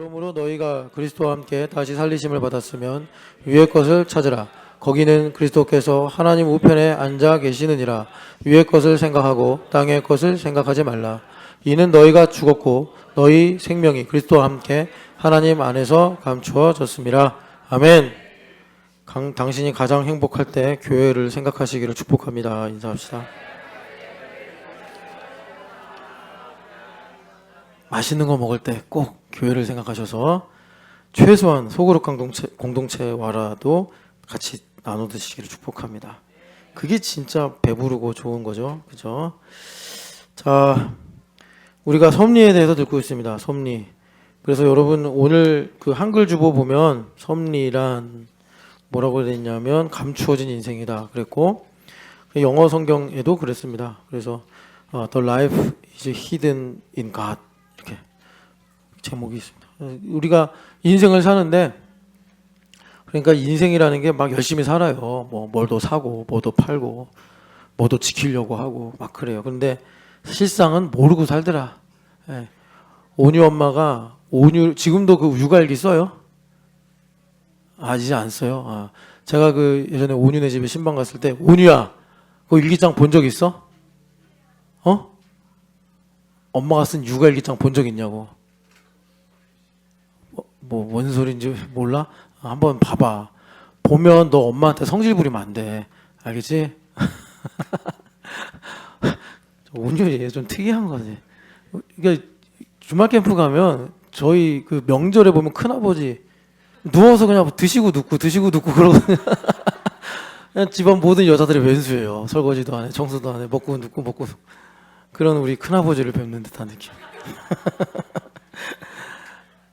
그러므로 너희가 그리스도와 함께 다시 살리심을 받았으면 위의 것을 찾으라. 거기는 그리스도께서 하나님 우편에 앉아 계시느니라. 위의 것을 생각하고 땅의 것을 생각하지 말라. 이는 너희가 죽었고 너희 생명이 그리스도와 함께 하나님 안에서 감추어졌습니다. 아멘. 당신이 가장 행복할 때 교회를 생각하시기를 축복합니다. 인사합시다. 맛있는 거 먹을 때 꼭 교회를 생각하셔서 최소한 소그룹 공동체와라도 같이 나눠 드시기를 축복합니다. 그게 진짜 배부르고 좋은 거죠. 그죠? 자, 우리가 섭리에 대해서 듣고 있습니다. 섭리. 그래서 여러분 오늘 그 한글 주보 보면 섭리란 뭐라고 되어 있냐면 감추어진 인생이다 그랬고, 영어 성경에도 그랬습니다. 그래서 The life is hidden in God 이렇게 제목이 있습니다. 우리가 인생을 사는데, 그러니까 인생이라는 게 막 열심히 살아요. 뭐 뭘도 사고 뭐도 팔고 뭐도 지키려고 하고 막 그래요. 그런데 실상은 모르고 살더라. 예. 온유 엄마가 지금도 그 육아일기 써요? 이제 안 써요. 제가 그 예전에 온유네 집에 신방 갔을 때, 온유야 그 일기장 본 적 있어? 엄마가 쓴 육아일기장 본 적 있냐고. 뭔 소린지 몰라? 한번 봐봐. 보면 너 엄마한테 성질 부리면 안 돼. 알겠지? 온유이 좀 특이한 거지. 이게 주말 캠프 가면 저희 그 명절에 보면 큰아버지 누워서 그냥 드시고 눕고 그러거든요. 그냥 집안 모든 여자들이 왼수예요. 설거지도 안 해, 청소도 안 해, 먹고 눕고 그런 우리 큰아버지를 뵙는 듯한 느낌.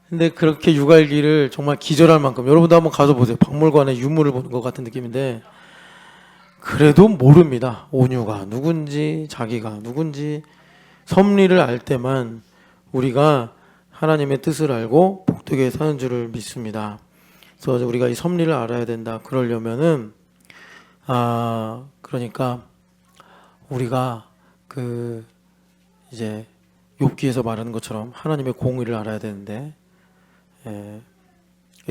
근데 그렇게 육아일기를 정말 기절할 만큼, 여러분도 한번 가서 보세요. 박물관에 유물을 보는 것 같은 느낌인데, 그래도 모릅니다. 온유가 누군지 자기가 누군지. 섭리를 알 때만 우리가 하나님의 뜻을 알고 복되게 사는 줄을 믿습니다. 그래서 우리가 이 섭리를 알아야 된다. 그러려면은 그러니까 우리가 이제 욥기에서 말하는 것처럼 하나님의 공의를 알아야 되는데,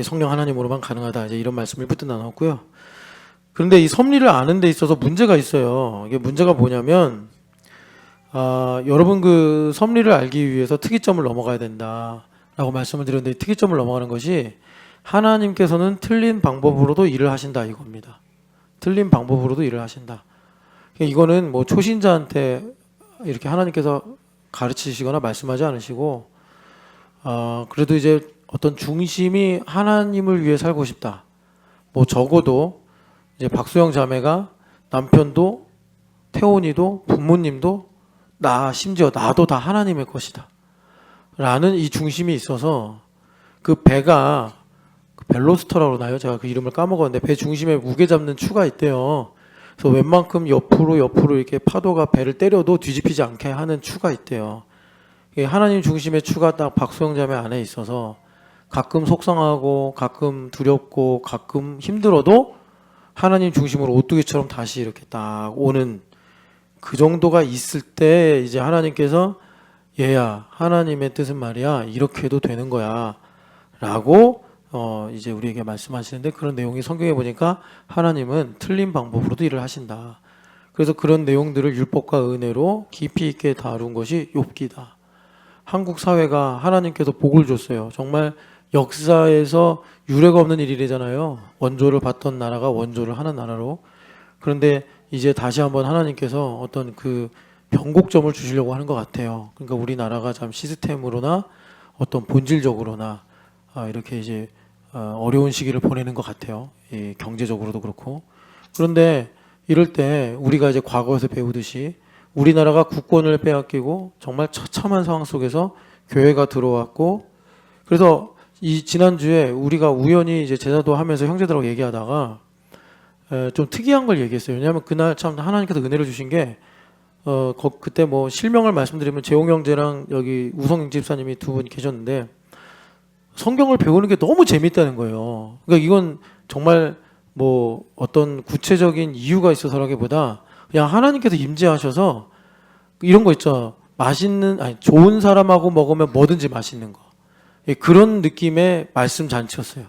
성령 하나님으로만 가능하다. 이제 이런 말씀을 붙든 나눴고요. 그런데 이 섭리를 아는 데 있어서 문제가 있어요. 이게 문제가 뭐냐면, 여러분 그 섭리를 알기 위해서 특이점을 넘어가야 된다라고 말씀을 드렸는데, 특이점을 넘어가는 것이 하나님께서는 틀린 방법으로도 일을 하신다 이겁니다. 틀린 방법으로도 일을 하신다. 이거는 뭐 초신자한테 이렇게 하나님께서 가르치시거나 말씀하지 않으시고, 그래도 이제 어떤 중심이 하나님을 위해 살고 싶다. 뭐 적어도 이제 박수영 자매가 남편도 태원이도 부모님도 심지어 나도 다 하나님의 것이다 라는 이 중심이 있어서, 그 배가 벨로스터라고 그러나요? 제가 그 이름을 까먹었는데 배 중심에 무게 잡는 추가 있대요. 그래서 웬만큼 옆으로 이렇게 파도가 배를 때려도 뒤집히지 않게 하는 추가 있대요. 하나님 중심의 추가 딱 박수영 자매 안에 있어서 가끔 속상하고 가끔 두렵고 가끔 힘들어도 하나님 중심으로 오뚜기처럼 다시 이렇게 딱 오는 그 정도가 있을 때, 이제 하나님께서 얘야 하나님의 뜻은 말이야 이렇게 해도 되는 거야 라고 이제 우리에게 말씀하시는데, 그런 내용이 성경에 보니까 하나님은 틀린 방법으로도 일을 하신다. 그래서 그런 내용들을 율법과 은혜로 깊이 있게 다룬 것이 욥기다. 한국 사회가 하나님께서 복을 줬어요. 정말 역사에서 유례가 없는 일이잖아요. 원조를 받던 나라가 원조를 하는 나라로. 그런데 이제 다시 한번 하나님께서 어떤 그 변곡점을 주시려고 하는 것 같아요. 그러니까 우리나라가 참 시스템으로나 어떤 본질적으로나 이렇게 이제 어려운 시기를 보내는 것 같아요. 경제적으로도 그렇고. 그런데 이럴 때 우리가 이제 과거에서 배우듯이 우리나라가 국권을 빼앗기고 정말 처참한 상황 속에서 교회가 들어왔고, 그래서 이 지난주에 우리가 우연히 이제 제자도 하면서 형제들하고 얘기하다가 좀 특이한 걸 얘기했어요. 왜냐하면 그날 참 하나님께서 은혜를 주신 게, 그때 뭐 실명을 말씀드리면 재홍 형제랑 여기 우성 집사님이 두 분 계셨는데, 성경을 배우는 게 너무 재밌다는 거예요. 그러니까 이건 정말 뭐 어떤 구체적인 이유가 있어서라기보다 그냥 하나님께서 임재하셔서, 이런 거 있죠. 좋은 사람하고 먹으면 뭐든지 맛있는 거. 예, 그런 느낌의 말씀 잔치였어요.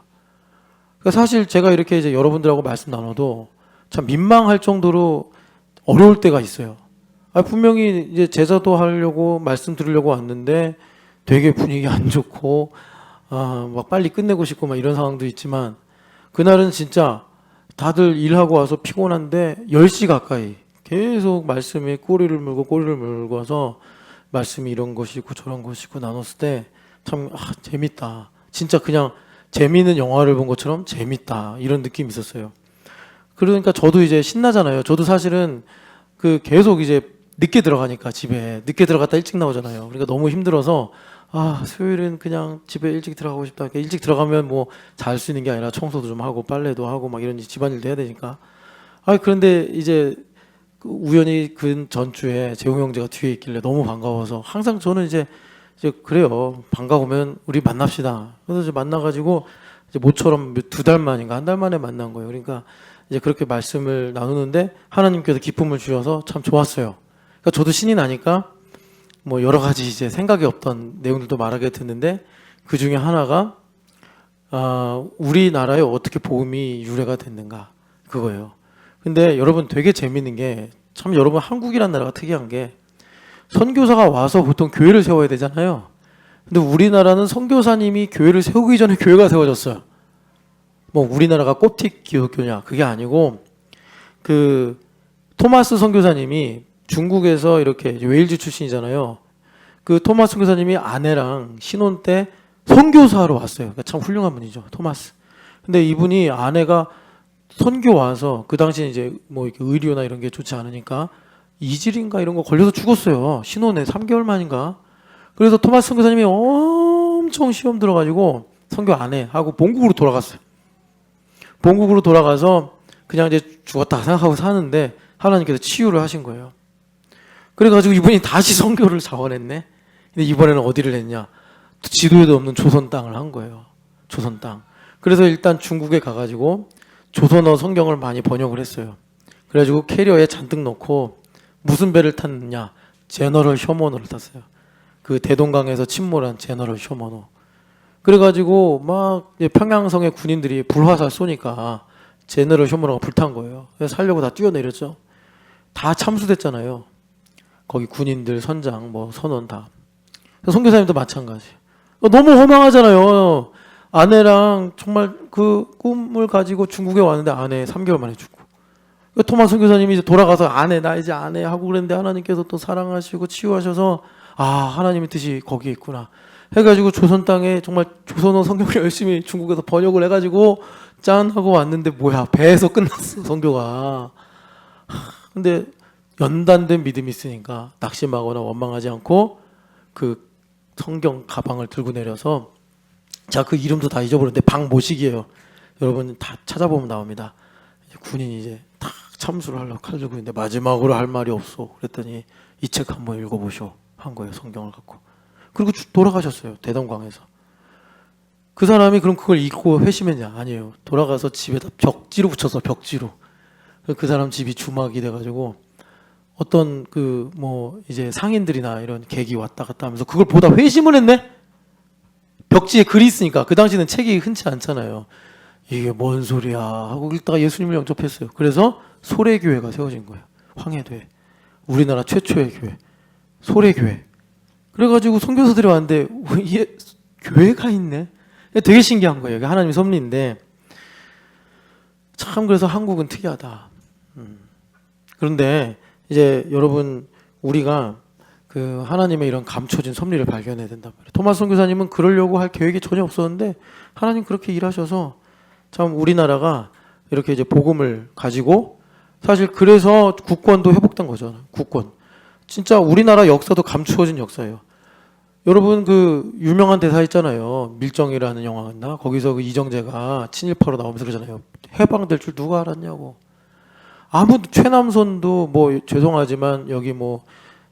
그러니까 사실 제가 이렇게 이제 여러분들하고 말씀 나눠도 참 민망할 정도로 어려울 때가 있어요. 분명히 이제 제자도 하려고 말씀 들으려고 왔는데 되게 분위기 안 좋고 막 빨리 끝내고 싶고 막 이런 상황도 있지만 그날은 진짜 다들 일하고 와서 피곤한데 10시 가까이 계속 말씀에 꼬리를 물고 와서 말씀이 이런 것이 있고 저런 것이 있고 나눴을 때 참 재밌다. 진짜 그냥 재미있는 영화를 본 것처럼 재밌다. 이런 느낌이 있었어요. 그러니까 저도 이제 신나잖아요. 저도 사실은 그 계속 이제 늦게 들어가니까 집에 늦게 들어갔다 일찍 나오잖아요. 그러니까 너무 힘들어서 수요일은 그냥 집에 일찍 들어가고 싶다. 그러니까 일찍 들어가면 뭐 잘 수 있는 게 아니라 청소도 좀 하고 빨래도 하고 막 이런 집안일도 해야 되니까. 그런데 이제 우연히 그 전주에 재용 형제가 뒤에 있길래 너무 반가워서 항상 저는 이제 그래요. 반가우면 우리 만납시다. 그래서 이제 만나가지고 이제 모처럼 2달 만인가 1달 만에 만난 거예요. 그러니까 이제 그렇게 말씀을 나누는데 하나님께서 기쁨을 주셔서 참 좋았어요. 그러니까 저도 신이 나니까 뭐 여러 가지 이제 생각이 없던 내용들도 말하게 됐는데 그 중에 하나가 우리나라에 어떻게 복음이 유래가 됐는가 그거예요. 근데 여러분 되게 재밌는 게 참 여러분 한국이란 나라가 특이한 게 선교사가 와서 보통 교회를 세워야 되잖아요. 근데 우리나라는 선교사님이 교회를 세우기 전에 교회가 세워졌어요. 뭐 우리나라가 꼬틱 기독교냐 그게 아니고 그 토마스 선교사님이 중국에서 이렇게 웨일즈 출신이잖아요. 그 토마스 선교사님이 아내랑 신혼 때 선교사로 왔어요. 그러니까 참 훌륭한 분이죠, 토마스. 근데 이분이 아내가 선교 와서 그 당시에 이제 뭐 이렇게 의료나 이런 게 좋지 않으니까 이질인가 이런 거 걸려서 죽었어요. 신혼에 3개월 만인가. 그래서 토마스 선교사님이 엄청 시험 들어가지고 선교 안 해 하고 본국으로 돌아갔어요. 본국으로 돌아가서 그냥 이제 죽었다 생각하고 사는데 하나님께서 치유를 하신 거예요. 그래가지고 이분이 다시 선교를 자원했네. 근데 이번에는 어디를 했냐? 지도에도 없는 조선 땅을 한 거예요. 조선 땅. 그래서 일단 중국에 가가지고 조선어 성경을 많이 번역을 했어요. 그래가지고 캐리어에 잔뜩 넣고 무슨 배를 탔느냐? 제너럴 셔먼호를 탔어요. 그 대동강에서 침몰한 제너럴 셔먼호. 그래가지고 막 평양성의 군인들이 불화살 쏘니까 제너럴 셔먼호가 불탄 거예요. 그래서 살려고 다 뛰어내렸죠. 다 참수됐잖아요. 거기 군인들, 선장, 뭐 선원 다. 선교사님도 마찬가지. 너무 허망하잖아요. 아내랑 정말 그 꿈을 가지고 중국에 왔는데 아내 3개월 만에 죽고. 토마스 선교사님이 이제 돌아가서 나 이제 아내 하고 그랬는데 하나님께서 또 사랑하시고 치유하셔서 하나님의 뜻이 거기에 있구나 해가지고 조선 땅에 정말 조선어 성경을 열심히 중국에서 번역을 해가지고 짠 하고 왔는데 뭐야 배에서 끝났어 선교가. 근데 연단된 믿음이 있으니까 낙심하거나 원망하지 않고 그 성경 가방을 들고 내려서 그 이름도 다 잊어버렸는데 박모식이에요. 여러분 다 찾아보면 나옵니다. 군인이 이제 딱 참수를 하려고 칼 들고 있는데 마지막으로 할 말이 없어. 그랬더니 이 책 한번 읽어보쇼 한 거예요. 성경을 갖고. 그리고 돌아가셨어요. 대동강에서. 그 사람이 그럼 그걸 읽고 회심했냐? 아니에요. 돌아가서 집에다 벽지로 붙여서 벽지로. 그 사람 집이 주막이 돼가지고 어떤 그 뭐 이제 상인들이나 이런 객이 왔다 갔다 하면서 그걸 보다 회심을 했네? 벽지에 글이 있으니까. 그 당시는 책이 흔치 않잖아요. 이게 뭔 소리야 하고 읽다가 예수님을 영접했어요. 그래서 소래교회가 세워진 거예요. 황해도에. 우리나라 최초의 교회. 소래교회. 그래가지고 선교사들이 왔는데 이게 교회가 있네? 되게 신기한 거예요. 이게 하나님의 섭리인데 참 그래서 한국은 특이하다. 그런데 이제 여러분 우리가 그 하나님의 이런 감춰진 섭리를 발견해야 된단 말이에요. 토마스 선교사님은 그러려고 할 계획이 전혀 없었는데 하나님 그렇게 일하셔서 참 우리나라가 이렇게 이제 복음을 가지고 사실 그래서 국권도 회복된 거죠. 국권. 진짜 우리나라 역사도 감추어진 역사예요. 여러분 그 유명한 대사 있잖아요. 밀정이라는 영화였나? 거기서 그 이정재가 친일파로 나오면서 그러잖아요. 해방될 줄 누가 알았냐고. 아무도 최남선도 뭐 죄송하지만 여기 뭐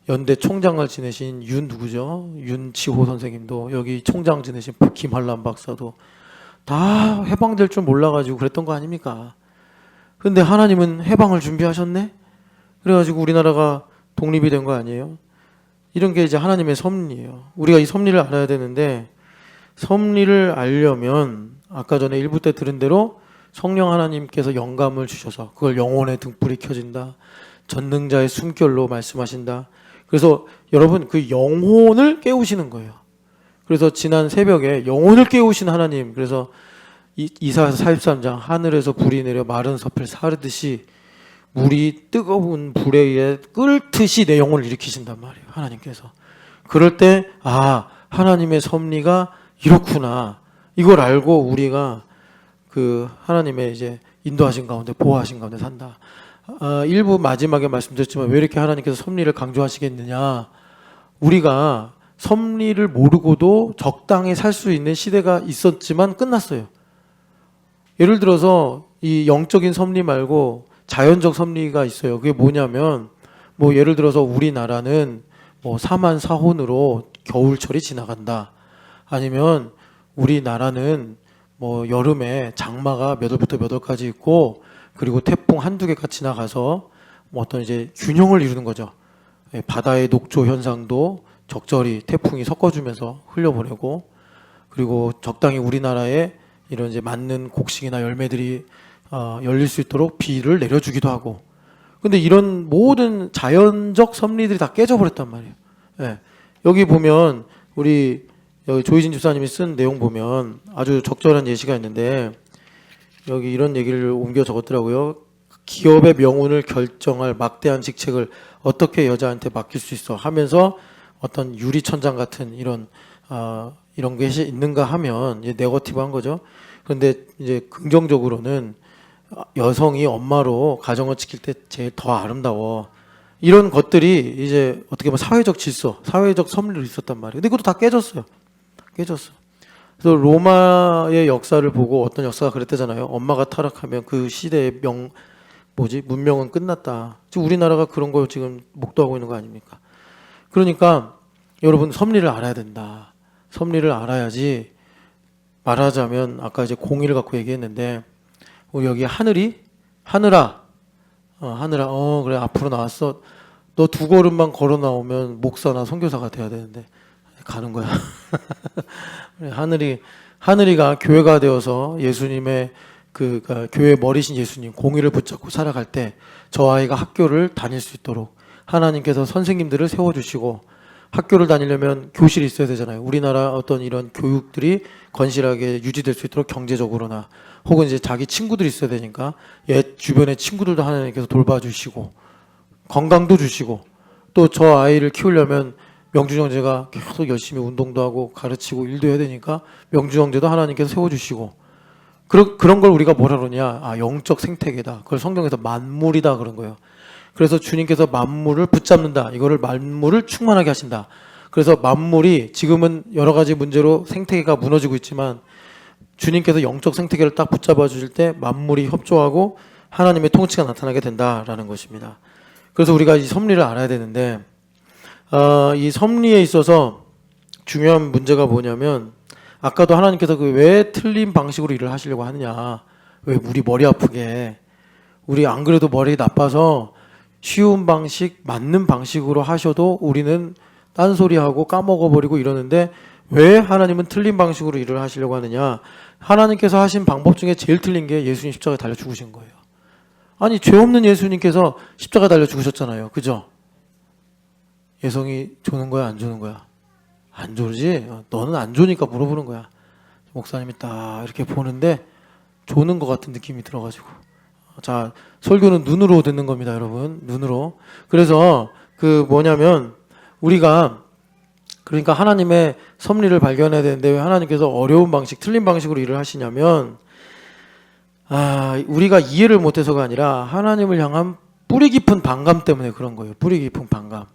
연대 총장을 지내신 누구죠? 윤치호 선생님도 여기 총장 지내신 김한란 박사도 다 해방될 줄 몰라가지고 그랬던 거 아닙니까? 근데 하나님은 해방을 준비하셨네? 그래가지고 우리나라가 독립이 된 거 아니에요? 이런 게 이제 하나님의 섭리예요. 우리가 이 섭리를 알아야 되는데 섭리를 알려면 아까 전에 일부 때 들은 대로 성령 하나님께서 영감을 주셔서 그걸 영혼의 등불이 켜진다. 전능자의 숨결로 말씀하신다. 그래서 여러분 그 영혼을 깨우시는 거예요. 그래서 지난 새벽에 영혼을 깨우신 하나님, 그래서 이사야서 43장 하늘에서 불이 내려 마른 섭을 사르듯이 물이 뜨거운 불에 의해 끓듯이 내 영혼을 일으키신단 말이에요. 하나님께서. 그럴 때 하나님의 섭리가 이렇구나. 이걸 알고 우리가 그 하나님의 이제 인도하신 가운데 보호하신 가운데 산다. 일부 마지막에 말씀드렸지만 왜 이렇게 하나님께서 섭리를 강조하시겠느냐. 우리가 섭리를 모르고도 적당히 살 수 있는 시대가 있었지만 끝났어요. 예를 들어서 이 영적인 섭리 말고 자연적 섭리가 있어요. 그게 뭐냐면 뭐 예를 들어서 우리나라는 뭐 사만사혼으로 겨울철이 지나간다. 아니면 우리나라는 뭐 여름에 장마가 몇 월부터 몇 월까지 있고 그리고 태풍 한두 개가 지나가서 뭐 어떤 이제 균형을 이루는 거죠. 바다의 녹조 현상도 적절히 태풍이 섞어주면서 흘려보내고 그리고 적당히 우리나라에 이런 이제 맞는 곡식이나 열매들이 열릴 수 있도록 비를 내려주기도 하고. 근데 이런 모든 자연적 섭리들이 다 깨져버렸단 말이에요. 예. 여기 보면 우리 여기 조희진 집사님이 쓴 내용 보면 아주 적절한 예시가 있는데 여기 이런 얘기를 옮겨 적었더라고요. 기업의 명운을 결정할 막대한 직책을 어떻게 여자한테 맡길 수 있어 하면서 어떤 유리천장 같은 이런 게 있는가 하면 이제 네거티브한 거죠. 그런데 이제 긍정적으로는 여성이 엄마로 가정을 지킬 때 제일 더 아름다워. 이런 것들이 이제 어떻게 보면 사회적 질서, 사회적 섭리로 있었단 말이에요. 근데 그것도 다 깨졌어요. 깨졌어. 그래서 로마의 역사를 보고 어떤 역사가 그랬대잖아요. 엄마가 타락하면 그 시대의 문명은 끝났다. 지금 우리나라가 그런 걸 지금 목도하고 있는 거 아닙니까? 그러니까 여러분 섭리를 알아야 된다. 섭리를 알아야지. 말하자면 아까 이제 공의를 갖고 얘기했는데 우리 여기 하늘아 그래 앞으로 나왔어. 너 두 걸음만 걸어 나오면 목사나 선교사가 돼야 되는데 가는 거야. 하늘이가 교회가 되어서 예수님의 그러니까 교회 머리신 예수님 공의를 붙잡고 살아갈 때 저 아이가 학교를 다닐 수 있도록 하나님께서 선생님들을 세워주시고 학교를 다니려면 교실이 있어야 되잖아요. 우리나라 어떤 이런 교육들이 건실하게 유지될 수 있도록 경제적으로나 혹은 이제 자기 친구들이 있어야 되니까 옛 주변의 친구들도 하나님께서 돌봐주시고 건강도 주시고 또 저 아이를 키우려면 명주형제가 계속 열심히 운동도 하고 가르치고 일도 해야 되니까 명주형제도 하나님께서 세워주시고 그런 걸 우리가 뭐라 그러냐 영적 생태계다. 그걸 성경에서 만물이다 그런 거예요. 그래서 주님께서 만물을 붙잡는다. 이거를 만물을 충만하게 하신다. 그래서 만물이 지금은 여러 가지 문제로 생태계가 무너지고 있지만 주님께서 영적 생태계를 딱 붙잡아 주실 때 만물이 협조하고 하나님의 통치가 나타나게 된다라는 것입니다. 그래서 우리가 이 섭리를 알아야 되는데 이 섭리에 있어서 중요한 문제가 뭐냐면 아까도 하나님께서 왜 틀린 방식으로 일을 하시려고 하느냐. 왜 우리 머리 아프게. 우리 안 그래도 머리 나빠서 쉬운 방식, 맞는 방식으로 하셔도 우리는 딴소리하고 까먹어버리고 이러는데 왜 하나님은 틀린 방식으로 일을 하시려고 하느냐. 하나님께서 하신 방법 중에 제일 틀린 게 예수님 십자가에 달려 죽으신 거예요. 아니 죄 없는 예수님께서 십자가에 달려 죽으셨잖아요. 그죠? 예성이 조는 거야 안 조는 거야? 안 조르지? 너는 안 조니까 물어보는 거야. 목사님이 딱 이렇게 보는데 조는 것 같은 느낌이 들어가지고 자 설교는 눈으로 듣는 겁니다 여러분. 눈으로. 그래서 그 뭐냐면 우리가 그러니까 하나님의 섭리를 발견해야 되는데 왜 하나님께서 어려운 방식 틀린 방식으로 일을 하시냐면 우리가 이해를 못해서가 아니라 하나님을 향한 뿌리 깊은 반감 때문에 그런 거예요. 뿌리 깊은 반감.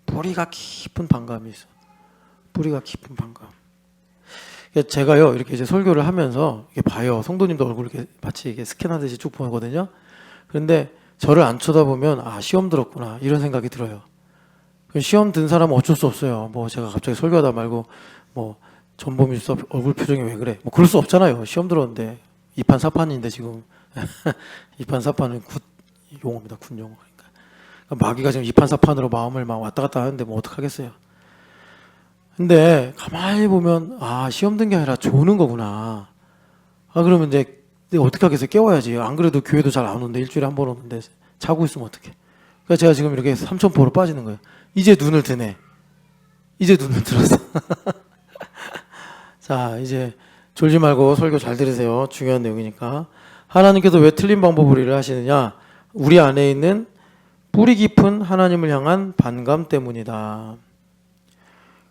뿌리가 깊은 반감이 있어. 뿌리가 깊은 반감. 제가요 이렇게 이제 설교를 하면서 이게 봐요. 성도님도 얼굴 이렇게 마치 이게 스캔하듯이 쭉 보거든요. 그런데 저를 안 쳐다보면 시험 들었구나 이런 생각이 들어요. 시험 든 사람은 어쩔 수 없어요. 뭐 제가 갑자기 설교하다 말고 뭐 전범일 수 얼굴 표정이 왜 그래? 뭐 그럴 수 없잖아요. 시험 들었는데 2판 4판인데 지금 2판 4판은 굿 용어입니다. 군 용어. 그러니까 마귀가 지금 2판 4판으로 마음을 막 왔다 갔다 하는데 뭐 어떡하겠어요. 근데 가만히 보면 시험 든 게 아니라 조는 거구나. 그러면 이제 내가 어떻게 하겠어요? 깨워야지. 안 그래도 교회도 잘 안 오는데 일주일에 한 번 오는데 자고 있으면 어떡해. 그러니까 제가 지금 이렇게 삼천포로 빠지는 거예요. 이제 눈을 드네. 이제 눈을 들었어. 자, 이제 졸지 말고 설교 잘 들으세요. 중요한 내용이니까. 하나님께서 왜 틀린 방법으로 일을 하시느냐? 우리 안에 있는 뿌리 깊은 하나님을 향한 반감 때문이다.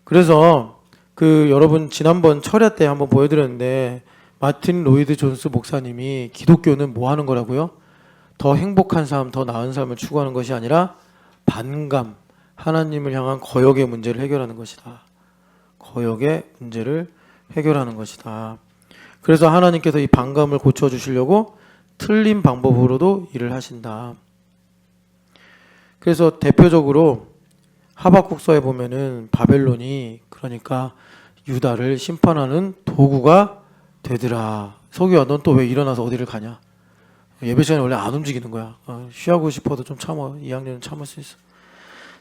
그래서 여러분 지난번 철야 때 한번 보여드렸는데 마틴 로이드 존스 목사님이 기독교는 뭐 하는 거라고요? 더 행복한 삶, 더 나은 삶을 추구하는 것이 아니라 반감, 하나님을 향한 거역의 문제를 해결하는 것이다. 거역의 문제를 해결하는 것이다. 그래서 하나님께서 이 반감을 고쳐주시려고 틀린 방법으로도 일을 하신다. 그래서 대표적으로 하박국서에 보면은 바벨론이 그러니까 유다를 심판하는 도구가 되더라. 서기야, 넌 또 왜 일어나서 어디를 가냐? 예배 시간에 원래 안 움직이는 거야. 쉬하고 싶어도 좀 참아. 2학년은 참을 수 있어.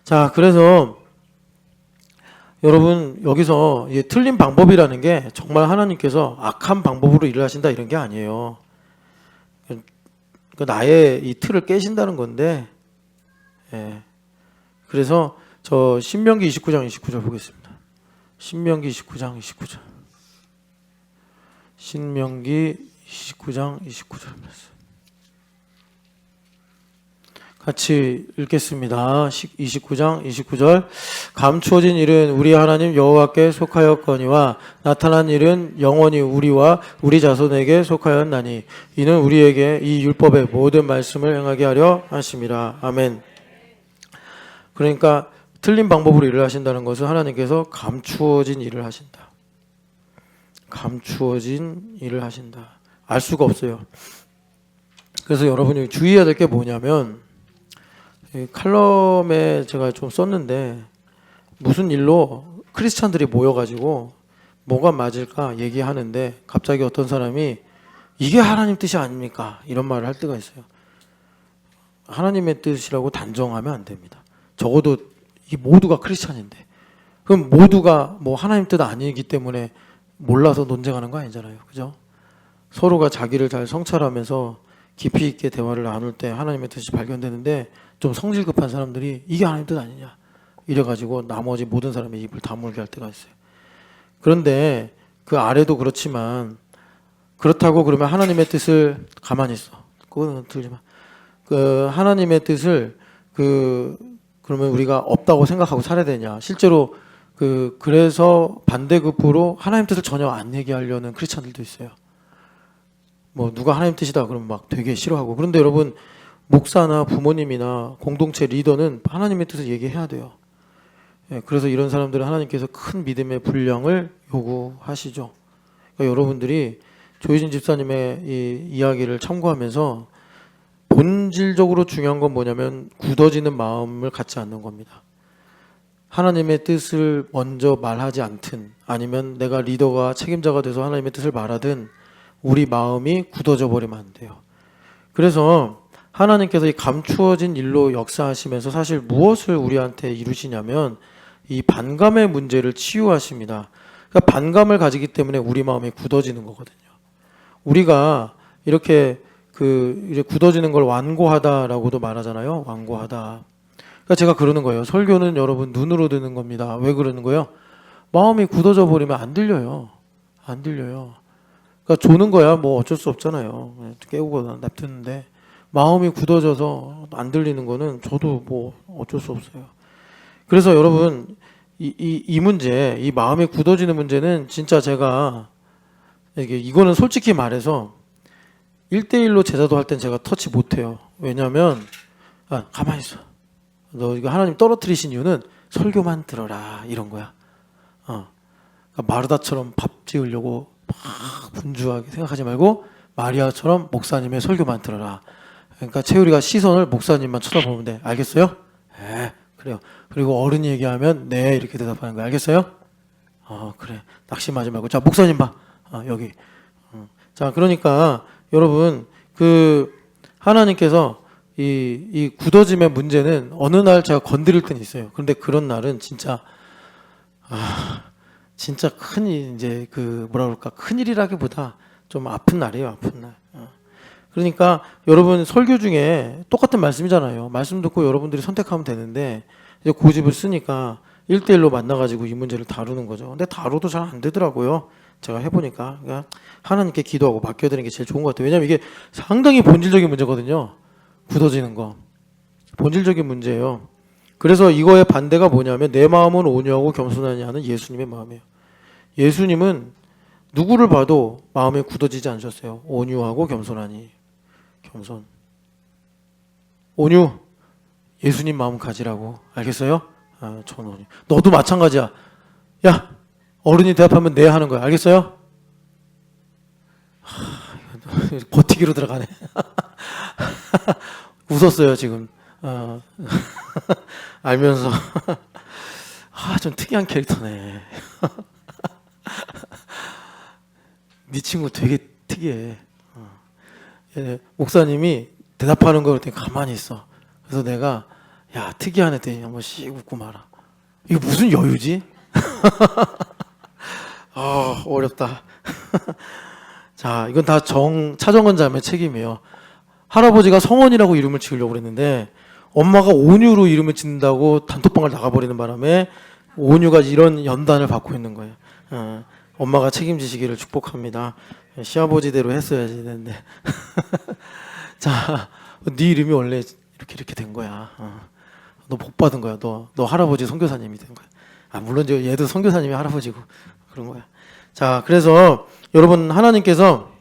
자, 그래서 여러분 여기서 틀린 방법이라는 게 정말 하나님께서 악한 방법으로 일을 하신다 이런 게 아니에요. 나의 이 틀을 깨신다는 건데, 그래서 저 신명기 29장 29절 보겠습니다. 신명기 29장 29절. 신명기 29장 29절 말씀. 같이 읽겠습니다. 29장 29절. 감추어진 일은 우리 하나님 여호와께 속하였거니와 나타난 일은 영원히 우리와 우리 자손에게 속하였나니 이는 우리에게 이 율법의 모든 말씀을 행하게 하려 하심이라. 아멘. 그러니까 틀린 방법으로 일을 하신다는 것은 하나님께서 감추어진 일을 하신다. 감추어진 일을 하신다. 알 수가 없어요. 그래서 여러분이 주의해야 될 게 뭐냐면 칼럼에 제가 좀 썼는데 무슨 일로 크리스찬들이 모여가지고 뭐가 맞을까 얘기하는데 갑자기 어떤 사람이 이게 하나님 뜻이 아닙니까? 이런 말을 할 때가 있어요. 하나님의 뜻이라고 단정하면 안 됩니다. 적어도 이 모두가 크리스찬인데 그럼 모두가 뭐 하나님 뜻 아니기 때문에 몰라서 논쟁하는 거 아니잖아요. 그죠? 서로가 자기를 잘 성찰하면서 깊이 있게 대화를 나눌 때 하나님의 뜻이 발견되는데 좀 성질 급한 사람들이 이게 하나님 뜻 아니냐 이래가지고 나머지 모든 사람의 입을 다물게 할 때가 있어요. 그런데 그 아래도 그렇지만 그렇다고 그러면 하나님의 뜻을 가만히 있어. 그거는 들리만 하나님의 뜻을 그러면 우리가 없다고 생각하고 살아야 되냐? 실제로 그래서 반대급부로 하나님 뜻을 전혀 안 얘기하려는 크리스찬들도 있어요. 뭐 누가 하나님 뜻이다 그러면 막 되게 싫어하고. 그런데 여러분 목사나 부모님이나 공동체 리더는 하나님의 뜻을 얘기해야 돼요. 그래서 이런 사람들은 하나님께서 큰 믿음의 분량을 요구하시죠. 그러니까 여러분들이 조희진 집사님의 이 이야기를 참고하면서 본질적으로 중요한 건 뭐냐면 굳어지는 마음을 갖지 않는 겁니다. 하나님의 뜻을 먼저 말하지 않든 아니면 내가 리더가 책임자가 돼서 하나님의 뜻을 말하든 우리 마음이 굳어져 버리면 안 돼요. 그래서 하나님께서 이 감추어진 일로 역사하시면서 사실 무엇을 우리한테 이루시냐면 이 반감의 문제를 치유하십니다. 그러니까 반감을 가지기 때문에 우리 마음이 굳어지는 거거든요. 우리가 이렇게 이제 굳어지는 걸 완고하다라고도 말하잖아요. 완고하다. 그러니까 제가 그러는 거예요. 설교는 여러분 눈으로 듣는 겁니다. 왜 그러는 거예요? 마음이 굳어져 버리면 안 들려요. 안 들려요. 그러니까 조는 거야 뭐 어쩔 수 없잖아요. 깨우고 냅두는데 마음이 굳어져서 안 들리는 거는 저도 뭐 어쩔 수 없어요. 그래서 여러분 이 문제, 이 마음이 굳어지는 문제는 진짜 제가 이거는 솔직히 말해서 1대1로 제자도 할 땐 제가 터치 못해요. 왜냐하면 가만히 있어. 너 이거 하나님 떨어뜨리신 이유는 설교만 들어라 이런 거야. 그러니까 마르다처럼 밥 지으려고 막 분주하게 생각하지 말고 마리아처럼 목사님의 설교만 들어라. 그러니까 채율이가 시선을 목사님만 쳐다보면 돼. 알겠어요? 네, 그래요. 그리고 어른이 얘기하면 네 이렇게 대답하는 거야. 알겠어요? 그래. 낙심하지 말고. 자, 목사님 봐. 여기. 자, 그러니까 여러분 하나님께서 이 굳어짐의 문제는 어느 날 제가 건드릴 때는 있어요. 그런데 그런 날은 진짜 진짜 큰 이제 그 뭐라 그럴까, 큰 일이라기보다 좀 아픈 날이에요, 아픈 날. 그러니까 여러분 설교 중에 똑같은 말씀이잖아요. 말씀 듣고 여러분들이 선택하면 되는데 이제 고집을 쓰니까 1대1로 만나가지고 이 문제를 다루는 거죠. 근데 다뤄도 잘 안 되더라고요. 제가 해보니까. 그러니까 하나님께 기도하고 맡겨드리는 게 제일 좋은 것 같아요. 왜냐하면 이게 상당히 본질적인 문제거든요. 굳어지는 거. 본질적인 문제예요. 그래서 이거의 반대가 뭐냐면 내 마음은 온유하고 겸손하냐 하는 예수님의 마음이에요. 예수님은 누구를 봐도 마음이 굳어지지 않으셨어요. 온유하고 겸손하니. 겸손. 온유. 예수님 마음 가지라고. 알겠어요? 전 온유. 너도 마찬가지야. 야, 어른이 대답하면 네 하는 거야. 알겠어요? 버티기로 들어가네. 웃었어요, 지금. 알면서. 좀 특이한 캐릭터네. 네 친구 되게 특이해. 목사님이 대답하는 거 그랬더니 가만히 있어. 그래서 내가 야, 특이한 애더니 한번 씩 웃고 말아. 이거 무슨 여유지? 어렵다. 자, 이건 다 차정원 자매 책임이에요. 할아버지가 성원이라고 이름을 지으려고 그랬는데 엄마가 온유로 이름을 짓는다고 단톡방을 나가버리는 바람에 온유가 이런 연단을 받고 있는 거예요. 엄마가 책임지시기를 축복합니다. 시아버지대로 했어야지 되는데. 자, 네 이름이 원래 이렇게 된 거야. 너 복 받은 거야. 너 할아버지 선교사님이 된 거야. 물론 얘도 선교사님이 할아버지고 그런 거야. 자, 그래서 여러분 하나님께서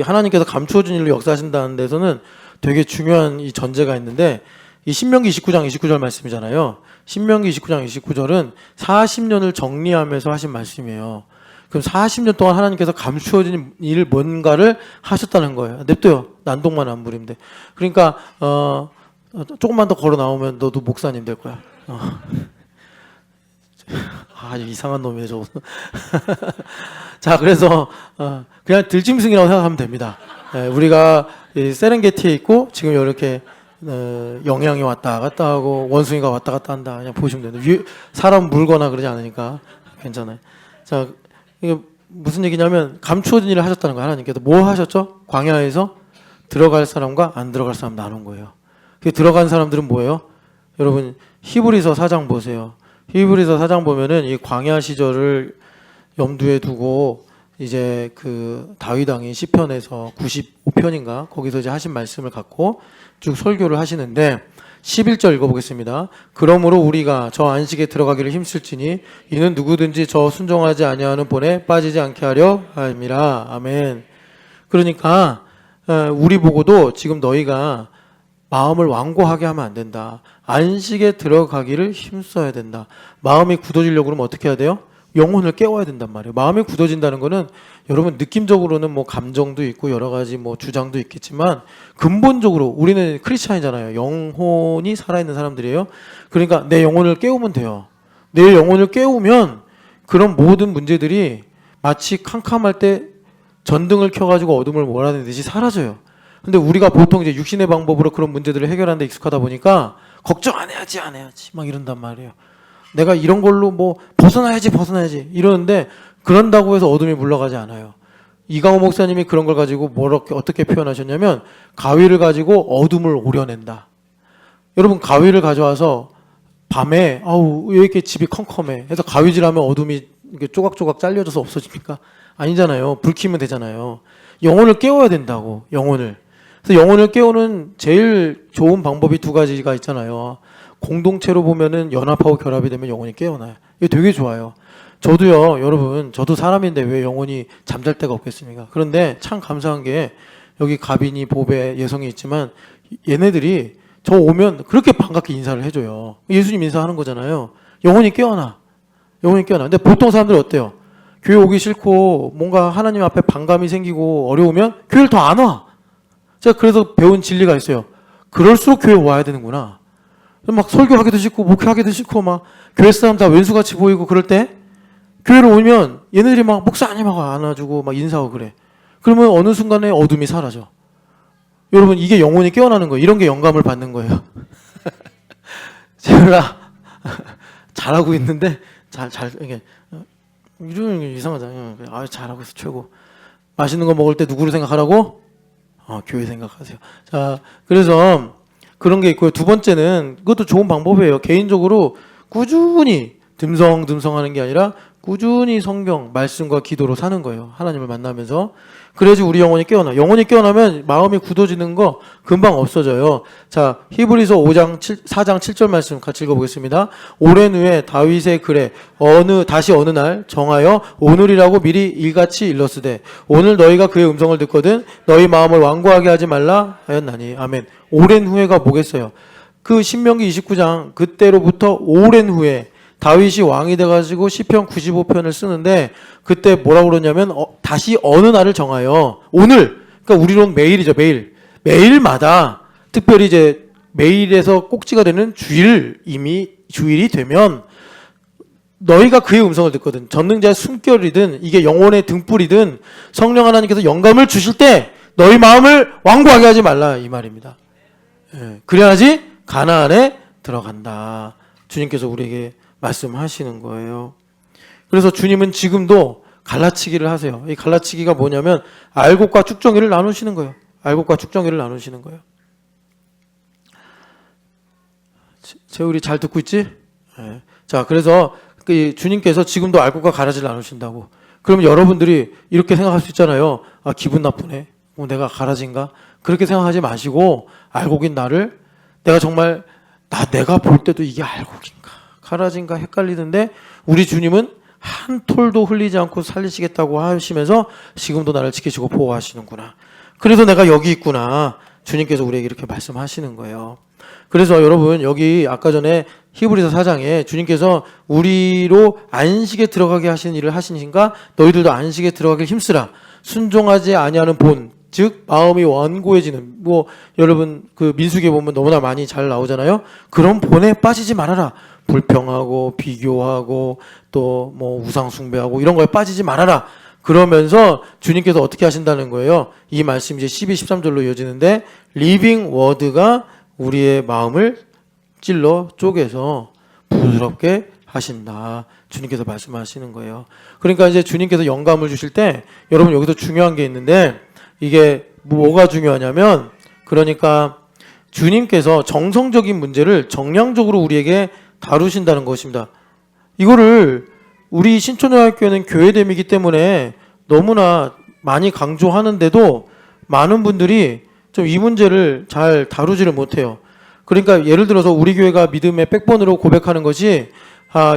하나님께서 감추어진 일로 역사하신다는 데서는 되게 중요한 이 전제가 있는데 이 신명기 29장 29절 말씀이잖아요. 신명기 29장 29절은 40년을 정리하면서 하신 말씀이에요. 그럼 40년 동안 하나님께서 감추어진 일 뭔가를 하셨다는 거예요. 냅둬요. 난동만 안 부리면 돼. 그러니까 조금만 더 걸어 나오면 너도 목사님 될 거야. 이상한 놈이네 저거. 자, 그래서 그냥 들짐승이라고 생각하면 됩니다. 우리가 세렝게티에 있고 지금 이렇게 영양이 왔다 갔다 하고 원숭이가 왔다 갔다 한다. 그냥 보시면 됩니다. 사람 물거나 그러지 않으니까 괜찮아요. 자, 이게 무슨 얘기냐면 감추어진 일을 하셨다는 거예요. 하나님께서 뭐 하셨죠? 광야에서 들어갈 사람과 안 들어갈 사람 나눈 거예요. 그 들어간 사람들은 뭐예요? 여러분 히브리서 4장 보세요. 히브리서 4장 보면은 이 광야 시절을 염두에 두고 이제 그 다윗 왕이 시편에서 95편인가 거기서 이제 하신 말씀을 갖고 쭉 설교를 하시는데 11절 읽어보겠습니다. 그러므로 우리가 저 안식에 들어가기를 힘쓸지니 이는 누구든지 저 순종하지 아니하는 본에 빠지지 않게 하려 함이라. 아멘. 그러니까 우리 보고도 지금 너희가 마음을 완고하게 하면 안 된다. 안식에 들어가기를 힘써야 된다. 마음이 굳어지려고 그러면 어떻게 해야 돼요? 영혼을 깨워야 된단 말이에요. 마음이 굳어진다는 거는 여러분 느낌적으로는 뭐 감정도 있고 여러 가지 뭐 주장도 있겠지만 근본적으로 우리는 크리스찬이잖아요. 영혼이 살아있는 사람들이에요. 그러니까 내 영혼을 깨우면 돼요. 내 영혼을 깨우면 그런 모든 문제들이 마치 캄캄할 때 전등을 켜가지고 어둠을 몰아내는 듯이 사라져요. 근데 우리가 보통 이제 육신의 방법으로 그런 문제들을 해결하는 데 익숙하다 보니까 걱정 안 해야지 막 이런단 말이에요. 내가 이런 걸로 뭐 벗어나야지 이러는데 그런다고 해서 어둠이 물러가지 않아요. 이강호 목사님이 그런 걸 가지고 어떻게 표현하셨냐면 가위를 가지고 어둠을 오려낸다. 여러분 가위를 가져와서 밤에 왜 이렇게 집이 컴컴해 해서 가위질하면 어둠이 이렇게 조각조각 잘려져서 없어집니까? 아니잖아요. 불 켜면 되잖아요. 영혼을 깨워야 된다고. 영혼을. 그래서 영혼을 깨우는 제일 좋은 방법이 두 가지가 있잖아요. 공동체로 보면은 연합하고 결합이 되면 영혼이 깨어나요. 이게 되게 좋아요. 저도요, 여러분, 저도 사람인데 왜 영혼이 잠잘 데가 없겠습니까? 그런데 참 감사한 게 여기 가빈이, 보배, 예성이 있지만 얘네들이 저 오면 그렇게 반갑게 인사를 해줘요. 예수님 인사하는 거잖아요. 영혼이 깨어나. 근데 보통 사람들이 어때요? 교회 오기 싫고 뭔가 하나님 앞에 반감이 생기고 어려우면 교회를 더 안 와. 제가 그래서 배운 진리가 있어요. 그럴수록 교회 와야 되는구나. 막 설교하기도 싫고 목회하기도 싫고 막 교회 사람 다 왼수같이 보이고 그럴 때 교회를 오면 얘네들이 막 목사님 하고 안아주고 막 인사하고 그래. 그러면 어느 순간에 어둠이 사라져. 여러분 이게 영혼이 깨어나는 거예요. 이런 게 영감을 받는 거예요. 제가 잘하고 있는데 이게 이런 게 이상하잖아요. 잘하고 있어 최고. 맛있는 거 먹을 때 누구를 생각하라고? 교회 생각하세요. 자, 그래서 그런 게 있고요. 두 번째는 그것도 좋은 방법이에요. 개인적으로 꾸준히 듬성듬성하는 게 아니라 꾸준히 성경 말씀과 기도로 사는 거예요. 하나님을 만나면서. 그래야지 우리 영혼이 깨어나. 영혼이 깨어나면 마음이 굳어지는 거 금방 없어져요. 자, 히브리서 4장 7절 말씀 같이 읽어보겠습니다. 오랜 후에 다윗의 글에 다시 어느 날 정하여 오늘이라고 미리 일같이 일렀으되 오늘 너희가 그의 음성을 듣거든 너희 마음을 완고하게 하지 말라 하였나니. 아멘. 오랜 후에가 뭐겠어요? 그 신명기 29장 그때로부터 오랜 후에 다윗이 왕이 돼가지고 시편 95편을 쓰는데 그때 뭐라고 그러냐면 다시 어느 날을 정하여 오늘, 그러니까 우리로는 매일이죠. 매일마다 특별히 이제 매일에서 꼭지가 되는 주일이 되면 너희가 그의 음성을 듣거든. 전능자의 숨결이든 이게 영혼의 등불이든 성령 하나님께서 영감을 주실 때 너희 마음을 완고하게 하지 말라 이 말입니다. 그래야지 가나안에 들어간다. 주님께서 우리에게 말씀하시는 거예요. 그래서 주님은 지금도 갈라치기를 하세요. 이 갈라치기가 뭐냐면 알곡과 쭉정이를 나누시는 거예요. 알곡과 쭉정이를 나누시는 거예요. 재울이 잘 듣고 있지? 네. 자, 그래서 주님께서 지금도 알곡과 가라지를 나누신다고. 그러면 여러분들이 이렇게 생각할 수 있잖아요. 기분 나쁘네. 내가 가라지인가? 그렇게 생각하지 마시고 알곡인 나를 내가 정말 내가 볼 때도 이게 알곡인가? 가라진가 헷갈리는데 우리 주님은 한 톨도 흘리지 않고 살리시겠다고 하시면서 지금도 나를 지키시고 보호하시는구나. 그래서 내가 여기 있구나. 주님께서 우리에게 이렇게 말씀하시는 거예요. 그래서 여러분 여기 아까 전에 히브리서 4장에 주님께서 우리로 안식에 들어가게 하시는 일을 하시니까 너희들도 안식에 들어가길 힘쓰라. 순종하지 아니하는 본, 즉 마음이 완고해지는 여러분 그 민수기에 보면 너무나 많이 잘 나오잖아요. 그런 본에 빠지지 말아라. 불평하고 비교하고 또 우상 숭배하고 이런 거에 빠지지 말아라. 그러면서 주님께서 어떻게 하신다는 거예요. 이 말씀이 이제 12, 13절로 이어지는데 리빙 워드가 우리의 마음을 찔러 쪼개서 부드럽게 하신다. 주님께서 말씀하시는 거예요. 그러니까 이제 주님께서 영감을 주실 때 여러분 여기서 중요한 게 있는데 이게 뭐가 중요하냐면 그러니까 주님께서 정성적인 문제를 정량적으로 우리에게 다루신다는 것입니다. 이거를 우리 신촌여학교는 교회됨이기 때문에 너무나 많이 강조하는데도 많은 분들이 좀 이 문제를 잘 다루지를 못해요. 그러니까 예를 들어서 우리 교회가 믿음의 백번으로 고백하는 것이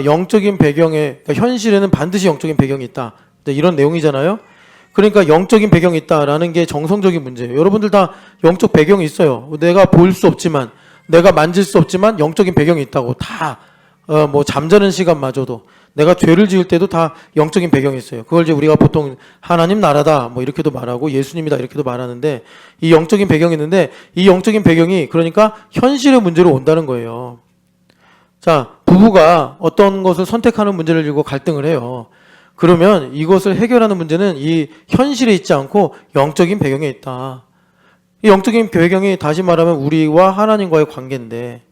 영적인 배경에, 그러니까 현실에는 반드시 영적인 배경이 있다. 이런 내용이잖아요. 그러니까 영적인 배경이 있다라는 게 정성적인 문제예요. 여러분들 다 영적 배경이 있어요. 내가 볼 수 없지만, 내가 만질 수 없지만 영적인 배경이 있다고. 다 잠자는 시간마저도 내가 죄를 지을 때도 다 영적인 배경이 있어요. 그걸 이제 우리가 보통 하나님 나라다 이렇게도 말하고 예수님이다 이렇게도 말하는데 이 영적인 배경이 있는데 이 영적인 배경이 그러니까 현실의 문제로 온다는 거예요. 자, 부부가 어떤 것을 선택하는 문제를 들고 갈등을 해요. 그러면 이것을 해결하는 문제는 이 현실에 있지 않고 영적인 배경에 있다. 이 영적인 배경이 다시 말하면 우리와 하나님과의 관계인데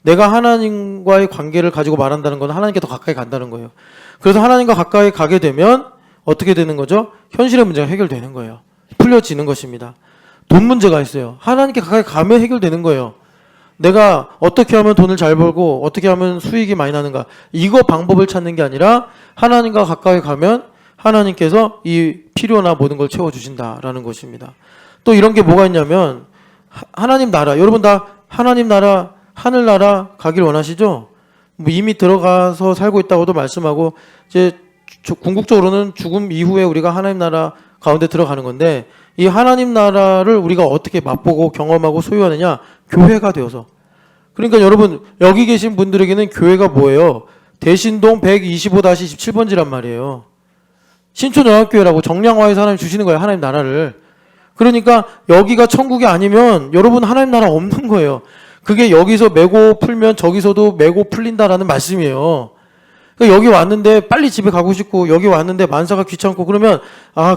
내가 하나님과의 관계를 가지고 말한다는 건 하나님께 더 가까이 간다는 거예요. 그래서 하나님과 가까이 가게 되면 어떻게 되는 거죠? 현실의 문제가 해결되는 거예요. 풀려지는 것입니다. 돈 문제가 있어요. 하나님께 가까이 가면 해결되는 거예요. 내가 어떻게 하면 돈을 잘 벌고 어떻게 하면 수익이 많이 나는가, 이거 방법을 찾는 게 아니라 하나님과 가까이 가면 하나님께서 이 필요나 모든 걸 채워주신다라는 것입니다. 또 이런 게 뭐가 있냐면 하나님 나라, 여러분 다 하나님 나라, 하늘나라 가길 원하시죠? 이미 들어가서 살고 있다고도 말씀하고 이제 궁극적으로는 죽음 이후에 우리가 하나님 나라 가운데 들어가는 건데 이 하나님 나라를 우리가 어떻게 맛보고 경험하고 소유하느냐? 교회가 되어서. 그러니까 여러분 여기 계신 분들에게는 교회가 뭐예요? 대신동 125-17번지란 말이에요. 신촌영학교회라고 정량화해서 하나님 주시는 거예요. 하나님 나라를. 그러니까 여기가 천국이 아니면 여러분 하나님 나라 없는 거예요. 그게 여기서 메고 풀면 저기서도 메고 풀린다라는 말씀이에요. 그러니까 여기 왔는데 빨리 집에 가고 싶고 여기 왔는데 만사가 귀찮고 그러면